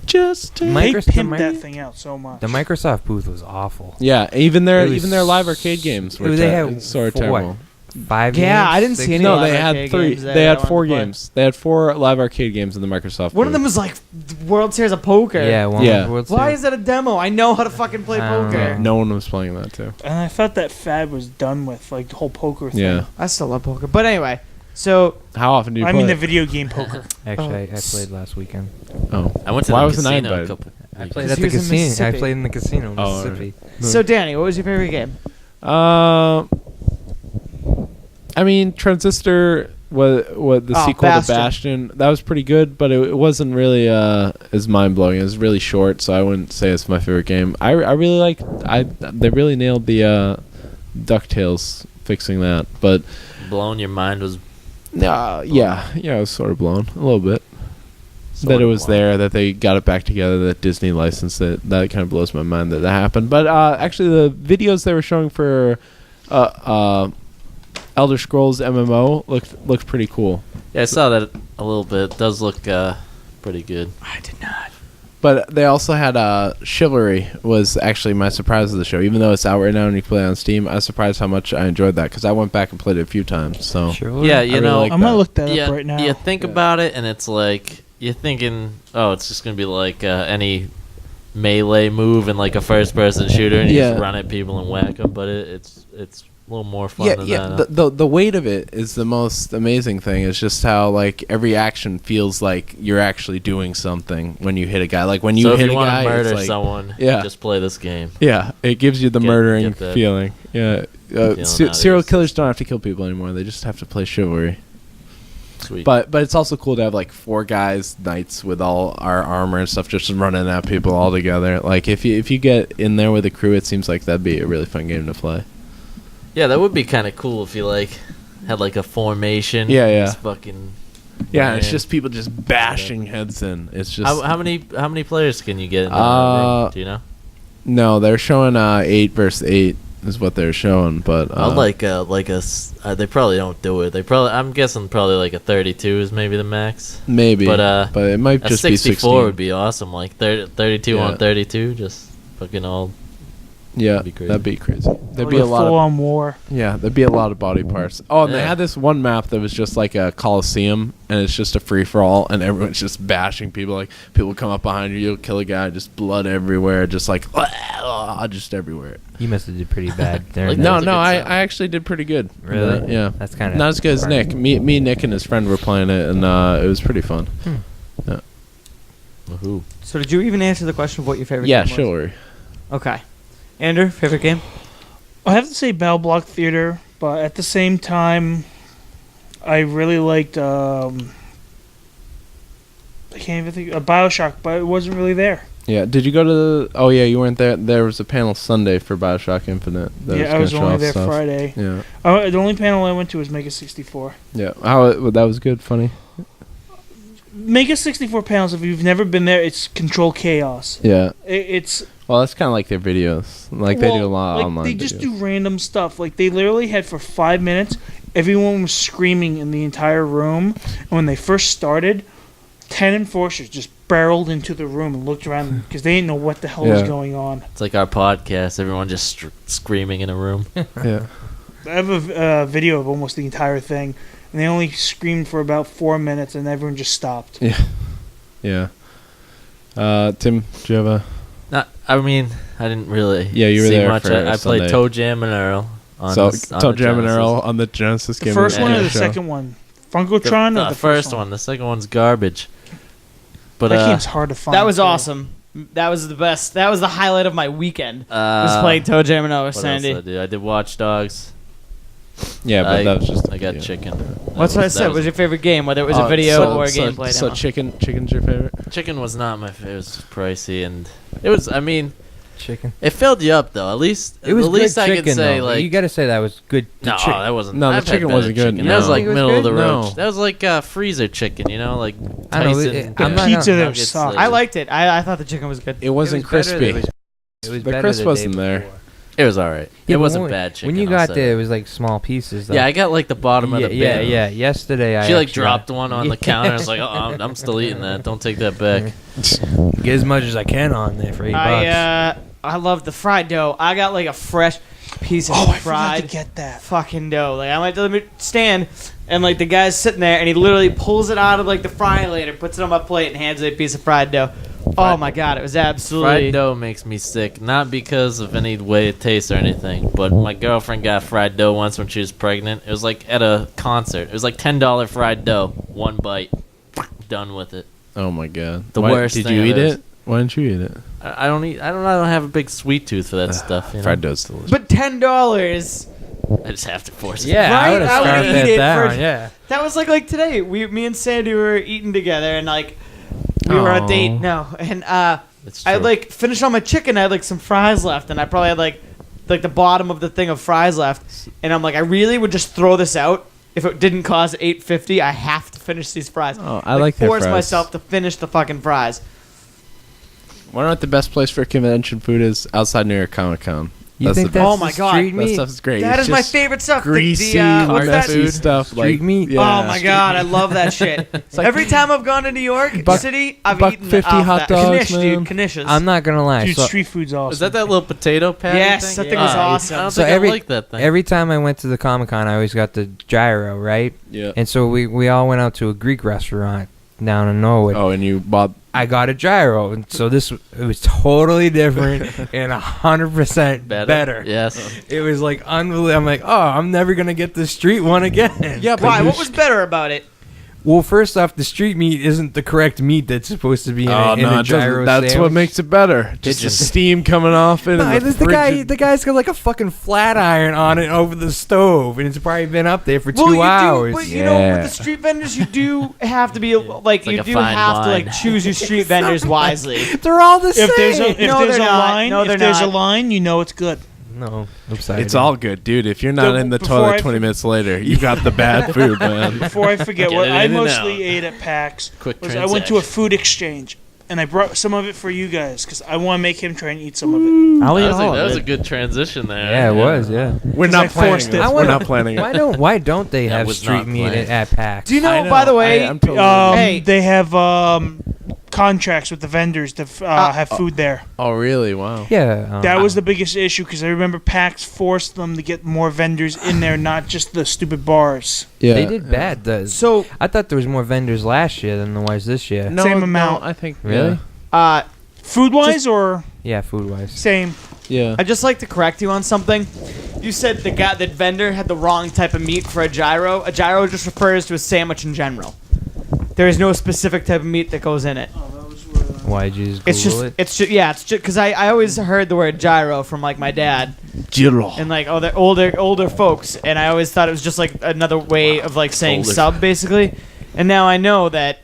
D: Just
A: Mike-
E: They
A: Microsoft-
E: pimped that thing out so much.
A: The Microsoft booth was awful.
D: yeah, even their
A: It was
D: live arcade games were
A: they had
D: sort of
A: for what?
D: terrible.
A: 5
B: Yeah,
A: games?
B: I didn't
A: 6
B: see any
D: No,
B: live
D: they had
B: arcade
D: 3.
B: games there
D: They
B: that
D: had
B: I wanted
D: 4
B: to play.
D: games. They had 4 live arcade games in the Microsoft.
B: One of
D: booth.
B: them was like World Series of Poker.
A: Yeah, one
D: Yeah.
A: World
B: Why
A: Series.
B: is that a demo? I know how to fucking play
A: I don't
B: poker.
A: know.
D: No one was playing that too.
E: And I thought that fad was done with, like the whole poker thing.
D: Yeah.
B: I still love poker. But anyway, so
D: How often do you
E: I
D: play?
E: mean the
D: it?
E: video game poker.
A: Actually, I
B: s-
A: played last weekend.
D: Oh,
C: I went to
D: Why
C: the
D: wasn't I
C: casino a
D: invited?
C: couple.
A: I
C: weeks
A: played
B: Because
A: at
B: he
A: the
B: was in
A: casino. I
B: Mississippi.
A: played in the casino in
D: Oh,
A: Mississippi.
B: so Danny, what was your favorite game?
D: I mean, Transistor was the
B: Oh,
D: sequel
B: Bastion.
D: to Bastion. That was pretty good, but it wasn't really as mind blowing. It was really short, so I wouldn't say it's my favorite game. I really like. They really nailed the DuckTales fixing that, but
C: Blown your mind was
D: yeah, it was sort of blown a little bit.
C: sort
D: That it
C: of
D: was
C: blown.
D: there, that they got it back together, that Disney licensed it. That kind of blows my mind that happened. But actually, the videos they were showing for Elder Scrolls MMO looked pretty cool.
C: Yeah, I saw that a little bit. It does look pretty good.
B: I did not.
D: But they also had Chivalry was actually my surprise of the show. Even though it's out right now and you can play it on Steam, I was surprised how much I enjoyed that because I went back and played it a few times. So
A: Sure.
C: Yeah,
D: I
C: you
D: really
C: know,
D: like
E: I'm gonna
D: that.
E: look that
C: yeah,
E: up right now.
C: you think
D: Yeah.
C: about it, and it's like you're thinking, oh, it's just gonna be like any melee move in like a first-person shooter, and you
D: Yeah.
C: just run at people and whack them. But it's a little more fun
D: yeah,
C: than
D: yeah.
C: that.
D: The weight of it is the most amazing thing. It's just how like every action feels like you're actually doing something when you hit a guy. Like when you
C: so if
D: hit
C: you
D: a
C: want
D: guy,
C: to murder
D: it's like,
C: someone,
D: yeah.
C: just play this game.
D: yeah, it gives you the
C: Get-
D: murdering
C: get that
D: feeling. Yeah,
C: feeling out
D: serial
C: of it.
D: killers don't have to kill people anymore. They just have to play Chivalry.
C: Sweet.
D: But it's also cool to have like 4 guys, knights with all our armor and stuff, just running at people all together. Like if you get in there with a crew, it seems like that'd be a really fun game to play.
C: yeah, that would be kind of cool if you like had like a formation.
D: Yeah, yeah.
C: Just fucking.
D: Yeah, it's
C: Man.
D: just people just bashing heads in. It's just
C: How many players can you get in that room? Do you know?
D: no, they're showing 8 versus 8 is what they're showing, but
C: I'd like they probably don't do it. I'm guessing probably like a 32 is maybe the max.
D: maybe,
C: but,
D: it might
C: A
D: just be
C: 64
D: 16.
C: would be awesome. Like 32
D: Yeah.
C: on 32, just fucking all.
D: Yeah,
C: That'd be crazy.
D: that'd be crazy. There'd be
E: Like
D: a lot of
E: full-on war.
D: yeah, there'd be a lot of body parts. Oh, and they
C: Yeah.
D: had this one map that was just like a coliseum, and it's just a free for all, and everyone's just bashing people. Like people come up behind you, you'll kill a guy, just blood everywhere, just like just everywhere.
A: You must have did pretty bad there.
C: Like,
D: No,
C: that's a
D: no,
C: good
D: I
C: sound.
D: actually did pretty good.
A: Really?
D: Yeah.
A: That's kind of
D: Not as good as Nick. Me, Nick, and his friend were playing it, and it was pretty fun.
C: Woohoo.
B: So did you even answer the question of what your favorite
D: Yeah,
B: game was?
D: Chivalry.
B: Okay. Andrew, favorite game?
E: I have to say Battle Block Theater, but at the same time, I really liked. I can't even think Bioshock, but it wasn't really there.
D: Yeah. Did you go to the? Oh yeah, you weren't there. There was a panel Sunday for Bioshock Infinite. That
E: Yeah, I was
D: gonna show
E: only
D: off
E: there
D: stuff.
E: Friday.
D: Yeah.
E: The only panel I went to was Mega 64.
D: Yeah. How that was good, funny.
E: Mega 64 panels. If you've never been there, it's Control Chaos.
D: Yeah.
E: It's
D: Well, that's kind of like their videos. Like they do a
E: well,
D: lot of
E: like,
D: online.
E: They just
D: videos.
E: do random stuff. Like they literally had for 5 minutes, everyone was screaming in the entire room. And when they first started, 10 enforcers just barreled into the room and looked around because they didn't know what the hell was
D: Yeah.
E: going on.
C: It's like our podcast. Everyone just screaming in a room.
D: Yeah.
E: I have a video of almost the entire thing, and they only screamed for about 4 minutes, and everyone just stopped.
D: Yeah. Yeah. Tim, do you have a?
C: I mean, I didn't really.
D: Yeah, you were
C: see
D: there
C: much.
D: for
C: I played
D: Sunday.
C: Toe Jam and Earl. On
D: So,
C: the, on
D: Toe
C: the
D: Jam and
C: Genesis.
D: Earl on the Genesis
E: The
D: game.
E: first
D: of
E: one or
D: the
E: the
D: show.
E: second one? Funkotron or
C: The
E: the
C: first one. The second one's garbage. But
E: That game's hard to find.
B: That was
E: too.
B: awesome. That was the best. That was the highlight of my weekend. Was
C: uh,
B: playing Toe Jam and Earl with
C: what else
B: Sandy.
C: did I do? I did Watch Dogs.
D: Yeah, but that was just.
C: I got
D: yeah.
C: chicken.
B: What's what I said? Was your favorite game? Whether it was a video or a gameplay
D: So
B: demo.
D: chicken's your favorite?
C: Chicken was not my favorite. It was pricey, and it was. I mean,
A: Chicken.
C: it filled you up though. At least
A: It was
C: the least
A: good
C: I
A: chicken,
C: could say
A: though.
C: like
A: You got to say that was good.
C: no,
A: chicken.
C: that wasn't.
D: No, the
C: I've had
D: chicken
C: better
D: wasn't good,
C: chicken.
D: no.
C: That was like
A: It was
C: middle of the
A: good?
C: road.
D: No.
C: That was like freezer chicken, you know, like
A: I don't know,
C: Tyson.
A: I'm not
E: Pizza
A: gonna-
E: there
C: nuggets,
E: sucked.
B: I liked it. I thought the chicken was good.
D: It wasn't
A: It was better
D: crispy.
A: than- It was
D: The
A: better
D: crisp
A: the
D: wasn't
A: day
D: there.
A: before.
C: It was all right.
A: Yeah,
C: It
A: but
C: wasn't
A: when-
C: bad chicken.
A: When you
C: I'll
A: got
C: say
A: there,
C: that.
A: it was like small pieces. Though.
C: Yeah, I got like the bottom of the bin.
A: yeah. Yesterday, I
C: She like
A: actually-
C: dropped one on the counter. I was like, oh, I'm still eating that. Don't take that back.
A: Get as much as I can on there for $8.
B: I love the fried dough. I got like a fresh piece of
E: Oh, I forgot to
B: fried
E: get that.
B: fucking dough. Like I went to the stand, and like the guy's sitting there, and he literally pulls it out of like the frying later, puts it on my plate, and hands me a piece of fried dough. Oh my god, it was absolutely.
C: Fried dough makes me sick, not because of any way it tastes or anything, but my girlfriend got fried dough once when she was pregnant. It was like at a concert. It was like $10 fried dough, one bite, done with it.
D: Oh my god.
C: The worst
D: Did
C: thing
D: you eat
C: there is.
D: it? Why didn't you eat it?
C: I don't eat. I don't have a big sweet tooth for that stuff. You know?
D: Fried dough's delicious.
B: But $10.
C: I just have to force it.
A: Yeah,
B: Right?
A: I would have
B: I would
A: scarfed
B: eat
A: that
B: it
A: down.
B: for-
A: Yeah.
B: That was like today. Me and Sandy were eating together, and like we were on a date.
D: Aw.
B: No, and
C: It's
B: I
C: true.
B: like finished all my chicken. I had like some fries left, and I probably had like the bottom of the thing of fries left. And I'm like, I really would just throw this out if it didn't cost $8.50. I have to finish these fries.
D: Oh, I like their
B: force
D: fries.
B: myself to finish the fucking fries.
D: Wonder what the best place for convention food is outside New York Comic Con.
A: You
D: That's
A: think
D: the
A: that's
B: Oh my
A: the
B: God.
A: street
D: That
A: meat?
D: stuff is great.
B: That
D: It's
B: is my
D: just
B: favorite stuff.
D: Greasy,
B: What's that?
D: messy stuff.
A: Street
D: like,
A: meat?
D: Yeah.
B: Oh my god, I love that shit.
D: like-
B: Every time I've gone to New York
D: Buck-
B: City, I've
D: buck
B: eaten
D: 50
B: off
D: hot
B: that.
D: dogs,
B: Knish,
D: man.
B: dude, Knishes.
A: I'm not gonna lie.
E: Dude,
A: so
E: street food's awesome.
C: Is that little potato patty
B: Yes,
C: thing?
B: that thing was
C: Yeah.
B: awesome.
C: I don't
A: So
C: think
A: every-
C: I like that thing.
A: every time I went to the Comic Con, I always got the gyro, right?
D: Yeah.
A: And so we all went out to a Greek restaurant down in Norwood.
D: Oh, and you bought.
A: I got a gyro, and so it was totally different and 100% better.
C: Yes.
A: It was like unbelievable. I'm like, oh, I'm never gonna get the street one again.
D: Yeah, but
B: Why?
D: you
B: What was better about it?
A: Well, first off, the street meat isn't the correct meat that's supposed to be in,
D: Oh
A: in
D: no,
A: a
D: it doesn't.
A: gyro
D: That's
A: sandwich.
D: what makes it better. Just the
A: just-
D: steam coming off it.
A: No,
D: and
A: the
D: frigid-
A: the guy's got like a fucking flat iron on it over the stove, and it's probably been up there for 2
B: Well, you
A: hours.
B: do, but you know,
D: Yeah.
B: with the street vendors, you do have to be like
C: like
B: you
C: a
B: do
C: fine
B: have to
C: wine.
B: like choose your street vendors wisely.
A: They're all the same.
E: If there's a
B: No,
E: there's
B: they're
E: a
B: not.
E: line,
B: No,
E: if
B: they're
E: there's a
B: not.
E: line, you know it's good.
A: no, upside
D: It's
A: down.
D: all good, dude. If you're not
E: The-
D: in the
E: before
D: toilet
E: I
D: 20
E: for-
D: minutes later, you got the bad food, man.
E: Before I forget,
C: Get
E: what
C: it
E: I
C: in and
E: mostly
C: out.
E: ate at PAX
C: Quick
E: was I went to a
C: transaction.
E: food exchange, and I brought some of it for you guys because I want to make him try and eat some of it.
B: I'll eat
C: That
B: all
C: was
B: of
C: a
B: it.
C: good transition there.
A: Yeah, it was. Yeah.
D: We're
E: 'Cause
D: not
E: I
D: planning
E: forced
D: this.
E: it.
D: We're not planning it.
A: Why don't they
C: That
A: have
C: was
A: street
C: not
A: meat
C: planned.
A: at PAX?
B: Do you know?
D: I know,
B: By the way,
D: I'm totally-
B: Hey.
E: They have contracts with the vendors to have food there.
D: Oh, really? Wow.
A: Yeah.
E: That was the biggest issue because I remember PAX forced them to get more vendors in there, not just the stupid bars.
D: Yeah.
A: They did bad.
B: so
A: I thought there was more vendors last year than there was this year.
D: No,
E: Same amount.
D: No, I think.
A: Really?
E: Food wise or
A: Yeah, food wise.
E: same?
D: Yeah.
B: I'd just like to correct you on something. You said the vendor had the wrong type of meat for a gyro. A gyro just refers to a sandwich in general. There is no specific type of meat that goes in it.
A: Why'd you just Google
B: It's just,
A: it?
B: it's just, yeah, it's just because I always heard the word gyro from like my dad
D: Gyro.
B: and like other older folks, and I always thought it was just like another way of like saying
C: Older.
B: sub basically. And now I know that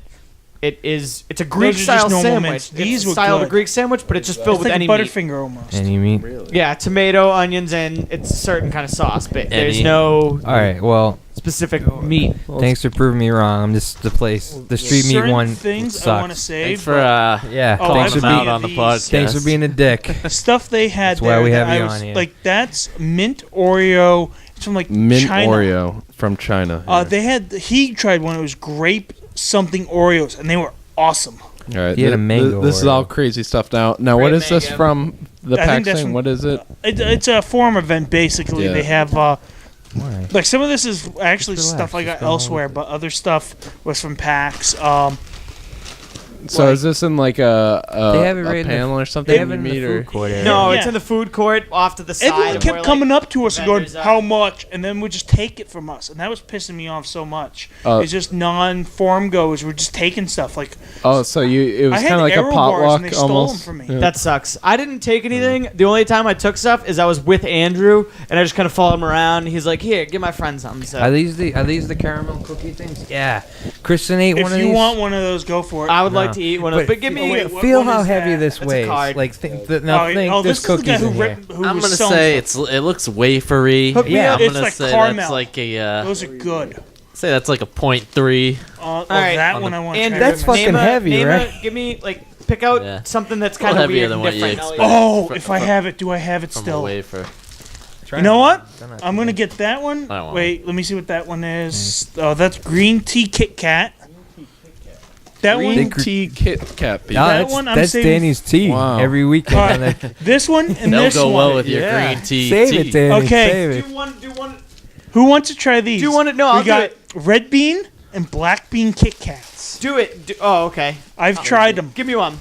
B: it's a Greek
E: Those are just
B: style
E: normal
B: sandwich.
E: mints. These
B: It's the
E: were
B: style of a
E: good.
B: Greek sandwich, but it's just filled
E: It's
B: with
E: like
B: any
E: a
B: meat.
E: Butterfinger almost.
A: Any meat?
B: Yeah, tomato, onions, and it's a certain kind of sauce, but there's
C: Any-
B: no
A: All right. Well,
B: specific meat.
A: thanks for proving me wrong. I'm just the street meat
E: Certain
A: one
E: things
A: sucks.
E: I want to say.
C: Thanks for
A: Yeah.
E: Oh,
A: thanks
E: I
A: for
C: calling them
A: being
C: out on the
E: these-
C: podcast.
A: thanks for being a dick.
E: the stuff they had
A: That's why
E: there.
A: we
E: that
A: have you
E: I was
A: on here.
E: like, that's mint Oreo. It's from like
D: Mint
E: China.
D: Oreo from China. yeah.
E: He tried one. It was grape something Oreos, and they were awesome.
D: All right.
A: He had a mango
D: This is
A: Oreo.
D: all crazy stuff now. Now, what
B: Great
D: is this
B: mango.
D: from the
E: I think
D: PAX
E: that's
D: thing?
E: from-
D: What is it?
E: It's a forum event basically.
D: Yeah.
E: They have
A: Why?
E: like some of this is actually
A: Just
E: stuff I
A: relax,
E: got
A: just go along
E: elsewhere,
A: with
E: but other stuff was from PAX.
D: So
B: Like-
D: is this in like a
A: They have it right in the-
D: panel or
A: They
D: something?
A: have it
D: you
A: in the
D: meet, or
A: food court area.
B: No,
E: Yeah.
B: it's in the food court off to the side.
E: Everyone
B: of
E: kept
B: where,
E: coming
B: like,
E: up to us and going,
B: vendors are.
E: "How much?" And then would just take it from us, and that was pissing me off so much.
D: Oh.
E: It's just non-form goers were just taking stuff. Like
D: Oh, so it
E: I
D: was
E: had
D: kind of like a
E: Aero bars and
D: potluck
E: they stole 'em
D: almost.
E: from me.
D: Yeah.
B: That sucks. I didn't take anything. The only time I took stuff is I was with Andrew, and I just kind of followed him around. He's like, "Here, give my friend something." So
A: Are these the caramel cookie things? Yeah. Kristen ate one
E: if
A: of
E: you
A: these.
E: want one of those, go for it.
B: I would
A: No.
B: like to eat one of those, but give me.
E: Oh, wait, what
A: Feel
E: one
A: how
E: is
A: heavy
E: that?
A: this
B: That's a
A: weighs.
B: card.
A: Like now think
E: this
A: this
E: is the guy
A: cookies
E: who,
A: in here.
E: who
C: I'm
E: was
C: gonna
E: selling
C: say
E: stuff.
C: it looks wafery.
B: Hook me
A: Yeah.
B: up.
C: I'm
E: It's
C: gonna
E: like
C: say
E: caramel.
C: that's like a
E: Those are good.
C: say that's like a 0.3.
B: right.
E: That
C: On
E: one
C: the-
E: I want.
B: And
E: to try
A: That's
E: very much.
A: fucking heavy,
B: name
A: right?
B: give me pick out
C: Yeah.
B: something that's
C: A little
B: kind of
C: heavier
B: weird
C: than
B: and
C: what you
B: different.
C: expect.
E: Oh,
C: Fr-
E: if I have it, do I have it
C: from a
E: still?
C: wafer.
E: You know what?
A: They're not
E: I'm
A: too
E: gonna
A: bad.
E: get that one.
C: I don't want
E: Wait, let me see what that one is. Oh, that's green tea Kit Kat. That
D: Green
E: one.
D: tea Kit Kat.
A: No,
E: That
A: that's,
E: one I'm
A: that's
E: saving-
A: Danny's tea
D: Wow.
A: every weekend.
E: All
A: on
E: right,
A: the-
E: this one and
C: They'll
E: this
C: go
E: one.
C: well with your
A: Yeah.
C: green tea.
A: Save
C: tea.
A: it, Danny.
E: Okay.
A: Save it.
B: Do one.
E: Who wants to try these?
B: Do you want it? No,
E: we
B: I'll do
E: got
B: it.
E: red bean and black bean Kit Kats.
B: Do it. Oh, okay.
E: I've tried them.
B: Give me one.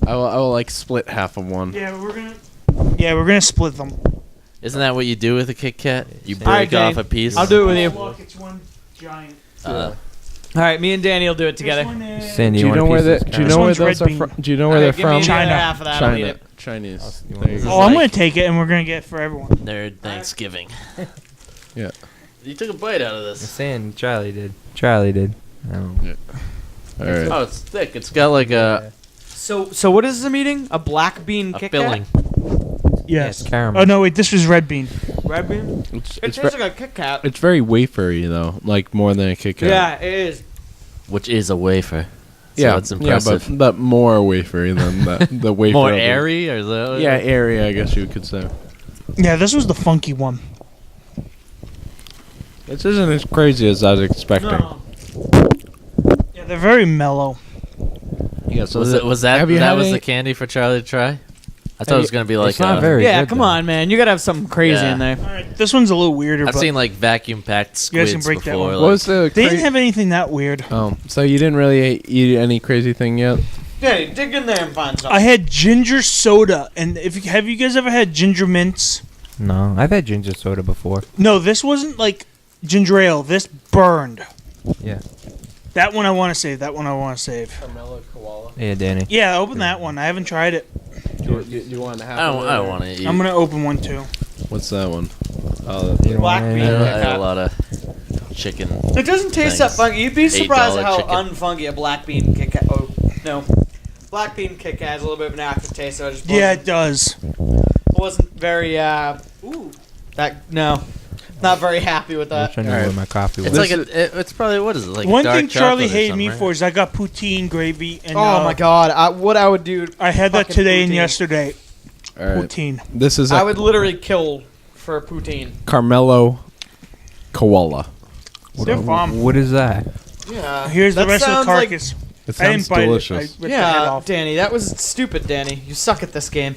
D: I will like split half of one.
E: Yeah, we're gonna split them.
C: Isn't that what you do with a Kit Kat? You
B: All right,
C: break off
B: Danny.
C: a piece.
B: I'll do it with you.
E: Oh, look, it's one giant.
B: All right, me and Danny will do it
E: This
B: together.
E: one is-
A: Sandy,
D: Do you
A: want a
D: know where
A: piece
D: the
A: of this
D: Do you
A: caramel?
D: know where
E: one's red
D: those are
E: bean.
D: from? Do you know
B: All
D: where
B: right,
D: they're
B: give me
D: from?
B: the other
E: China.
B: half of that. I'll eat
D: China.
B: it.
D: Chinese.
A: You
D: There
A: want
D: you
A: this?
D: go.
E: Oh, I'm
C: like-
E: gonna take it, and we're gonna get it for everyone.
C: Nerd Thanksgiving.
D: Yeah.
C: You took a bite out of this.
A: Saying Charlie did. Charlie did. I don't know.
D: All right.
C: Oh, it's thick. It's got like a
B: So what is the meeting? A black bean Kit Kat?
C: filling.
A: Yeah,
E: Yes.
A: it's caramel.
E: Oh no, wait, this was red bean.
B: Red bean?
D: It's,
B: It
D: it's,
B: tastes
D: ve-
B: like a Kit Kat.
D: it's very wafery though, like more than a Kit Kat.
B: Yeah, it is.
C: Which is a wafer. So
D: yeah,
C: it's impressive.
D: Yeah, but more wafery than the wafer.
C: More
D: of it.
C: airy, or is that?
D: Yeah, airy. I guess you could say.
E: Yeah, this was the funky one.
D: This isn't as crazy as I was expecting.
B: No.
E: Yeah, they're very mellow.
D: Yeah, so
C: Was that
D: have you
C: that
D: had
C: was
D: any-
C: the candy for Charlie to try? I thought it was gonna be like
A: It's not very
B: Yeah,
A: good,
B: come
A: though.
B: on, man. You gotta have something crazy
C: Yeah.
B: in there.
E: All right, this one's a little weirder.
C: I've
E: but
C: seen like vacuum packed
E: You guys can
C: squids
E: break that
C: before.
E: one.
C: Like,
D: What was the?
E: they didn't have anything that weird.
D: Oh, so you didn't really eat any crazy thing yet?
B: Danny, dig in there and find something.
E: I had ginger soda, and have you guys ever had ginger mints?
A: No, I've had ginger soda before.
E: No, this wasn't like ginger ale. This burned.
A: Yeah.
E: That one I want to save. That one I want to save.
D: Carmela koala.
A: Yeah, Danny.
E: Yeah, open that one. I haven't tried it.
D: Do you want to have?
C: I don't want to eat.
E: I'm gonna open one too.
D: What's that one? Oh,
A: You don't
B: Black
A: want
B: bean.
C: I
A: any?
C: had a lot of chicken.
B: It doesn't taste that
C: Thanks.
B: funky. You'd be surprised at
C: $8
B: how
C: chicken.
B: unfunky a black bean Kit Kat. Oh no, black bean Kit Kat has a little bit of an aftertaste. So I just
E: Yeah, it does.
B: wasn't very. Ooh, that no, not very happy with
A: I'm
B: that.
A: trying to know
D: Alright.
A: where my coffee was.
C: It's like it's probably what is it like?
E: One
C: dark
E: thing Charlie
C: chocolate or
E: hated me
C: something,
E: for
C: right?
E: is I got poutine gravy and
B: Oh my god, what I would do.
E: I had that
B: Fucking
E: today and
B: poutine.
E: yesterday.
D: all right.
E: Poutine.
D: This is
B: I
D: a
B: would literally kill for poutine.
D: Carmelo koala.
E: They're bomb.
A: What is that?
B: Yeah.
E: Here's the
B: That
E: rest of the
B: sounds like-
E: carcass.
D: It
E: I didn't
D: sounds
E: bite
D: delicious.
E: it. I ripped the head
B: Yeah,
E: off.
B: Danny, that was stupid, Danny. You suck at this game.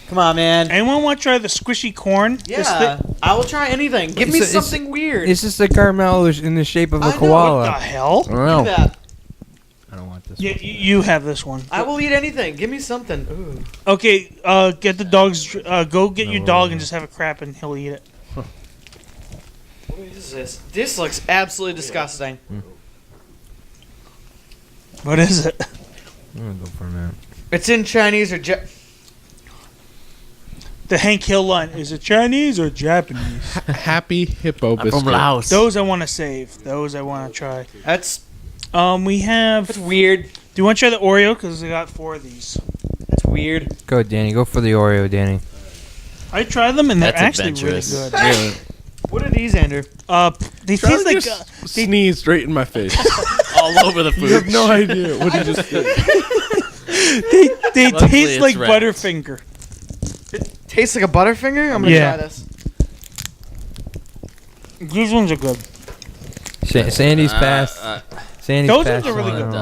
B: Come on, man.
E: Anyone want to try the squishy corn? This
B: Yeah,
E: thi-
B: I will try anything. Give me
A: It's- it's-
B: something weird.
A: It's just a caramel in the shape of
B: I
A: a
B: know,
A: koala.
E: What the hell?
D: I don't
B: Look
D: know.
B: at that.
A: I don't want this.
E: Yeah, you have this one.
B: I will eat anything. Give me something. Ooh.
E: Okay, get the dog's. Go get your
A: No,
E: dog
A: no.
E: and just have a crap, and he'll eat it.
B: What is this? This looks absolutely disgusting.
E: What is it?
A: I'm gonna go for a minute.
B: It's in Chinese or
E: The Hank Hill line. Is it Chinese or Japanese?
D: Happy hippo
C: I'm
D: biscuit.
C: from Laos.
E: Those I want to save. Those I want to try.
B: That's
E: We have.
B: that's weird.
E: Do you want to try the Oreo? Because I got 4 of these.
B: That's weird.
A: Go, Danny. Go for the Oreo, Danny.
E: I tried them and they're
C: That's
E: actually really
C: adventurous.
E: good.
D: Yeah.
B: What are these, Andrew?
E: They
D: Charlie
E: taste like.
D: just sneezed right in my face.
C: all over the food.
D: You have no idea what he just did.
E: They
C: Luckily,
E: taste
C: it's
E: like
C: wrapped.
E: Butterfinger.
B: Tastes like a Butterfinger? I'm gonna
E: Yeah.
B: try this.
E: These ones are good.
A: Sandy's passed. Sandy's
E: Those
A: passed
E: ones are really
A: on
E: good.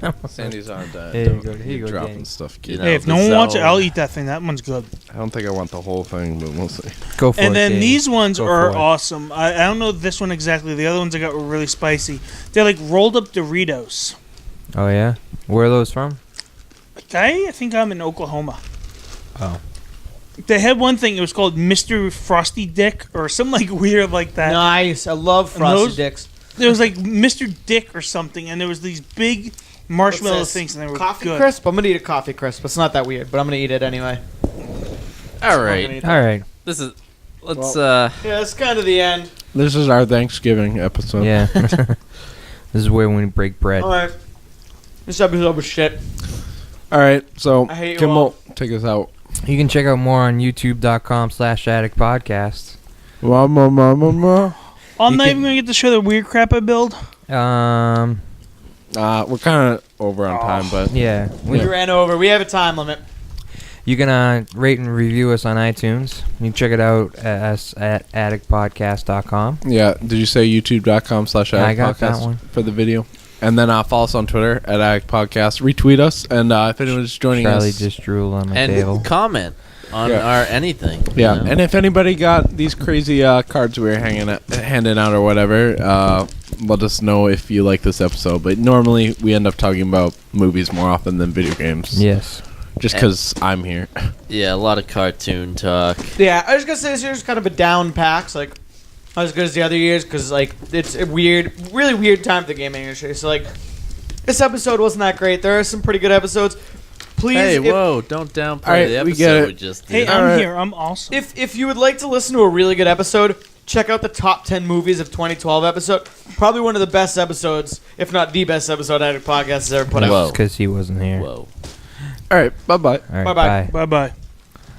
A: a lot.
D: Sandy's on diet.
A: Here you go. Here you
D: You're
A: go,
D: dropping
A: Danny.
D: stuff,
C: You
D: kid.
C: know,
E: Hey, if
C: the
E: no one wants it,
C: zone.
E: I'll eat that thing. That one's good.
D: I don't think I want the whole thing, but we'll see.
A: Go for it.
E: And then
A: Danny.
E: these ones
A: Go
E: are
A: for it.
E: awesome. I don't know this one exactly. The other ones I got were really spicy. They're like rolled up Doritos.
A: Oh yeah, where are those from?
E: I think I'm in Oklahoma.
A: Oh,
E: They had one thing. It was called Mr. Frosty Dick or something like weird like that.
B: Nice. I love
E: And
B: Frosty
E: those-
B: Dicks.
E: There was like Mr. Dick or something, and there was these big marshmallow
B: What's this?
E: things, and they were
B: Coffee
E: good.
B: crisp? I'm gonna eat a coffee crisp. It's not that weird, but I'm gonna eat it anyway.
C: All right.
A: all right.
C: This is. Let's.
B: Yeah, that's kind of the end.
D: This is our Thanksgiving episode.
A: Yeah. This is where we break bread.
B: All right. This episode was shit.
D: All right, so
B: I hate you
D: Kimball, take us out.
A: You can check out more on youtube.com/addictpodcast.
E: I'm
A: You
E: not
A: can-
E: even gonna get to show the weird crap I build.
A: Um,
D: We're kind of over on time, but
A: yeah.
B: We ran over. We have a time limit.
A: You can rate and review us on iTunes. You can check it out at us at addictpodcast.com.
D: yeah. Did you say youtube.com/addictpodcast
A: Yeah, I got that one.
D: for the video? And then follow us on Twitter at Addict Podcast. Retweet us, and if anyone's joining
A: Charlie
D: us,
A: just drooled on my
C: and
A: table.
C: comment on
D: Yeah.
C: our anything.
D: yeah.
C: you know?
D: And if anybody got these crazy cards we were handing out or whatever, let us know if you like this episode. But normally we end up talking about movies more often than video games.
A: Yes.
D: Just because I'm here.
C: Yeah, a lot of cartoon talk.
B: Yeah, I was gonna say this year's kind of a down PAX, like not as good as the other years, because like it's a weird, really weird time for the gaming industry. So like, this episode wasn't that great. There are some pretty good episodes. Please,
C: Hey,
B: if,
C: whoa! Don't downplay
D: All right,
C: the
D: we get
C: episode
D: it.
C: we just
E: Hey,
C: did.
E: I'm
D: Alright.
E: here. I'm awesome.
B: if you would like to listen to a really good episode, check out the top 10 movies of 2012 episode. Probably one of the best episodes, if not the best episode Addict Podcast has ever put out.
C: Whoa.
A: Because he wasn't here.
C: Whoa.
D: All right. Bye-bye.
A: All right,
B: Bye-bye.
A: bye.
E: Bye bye.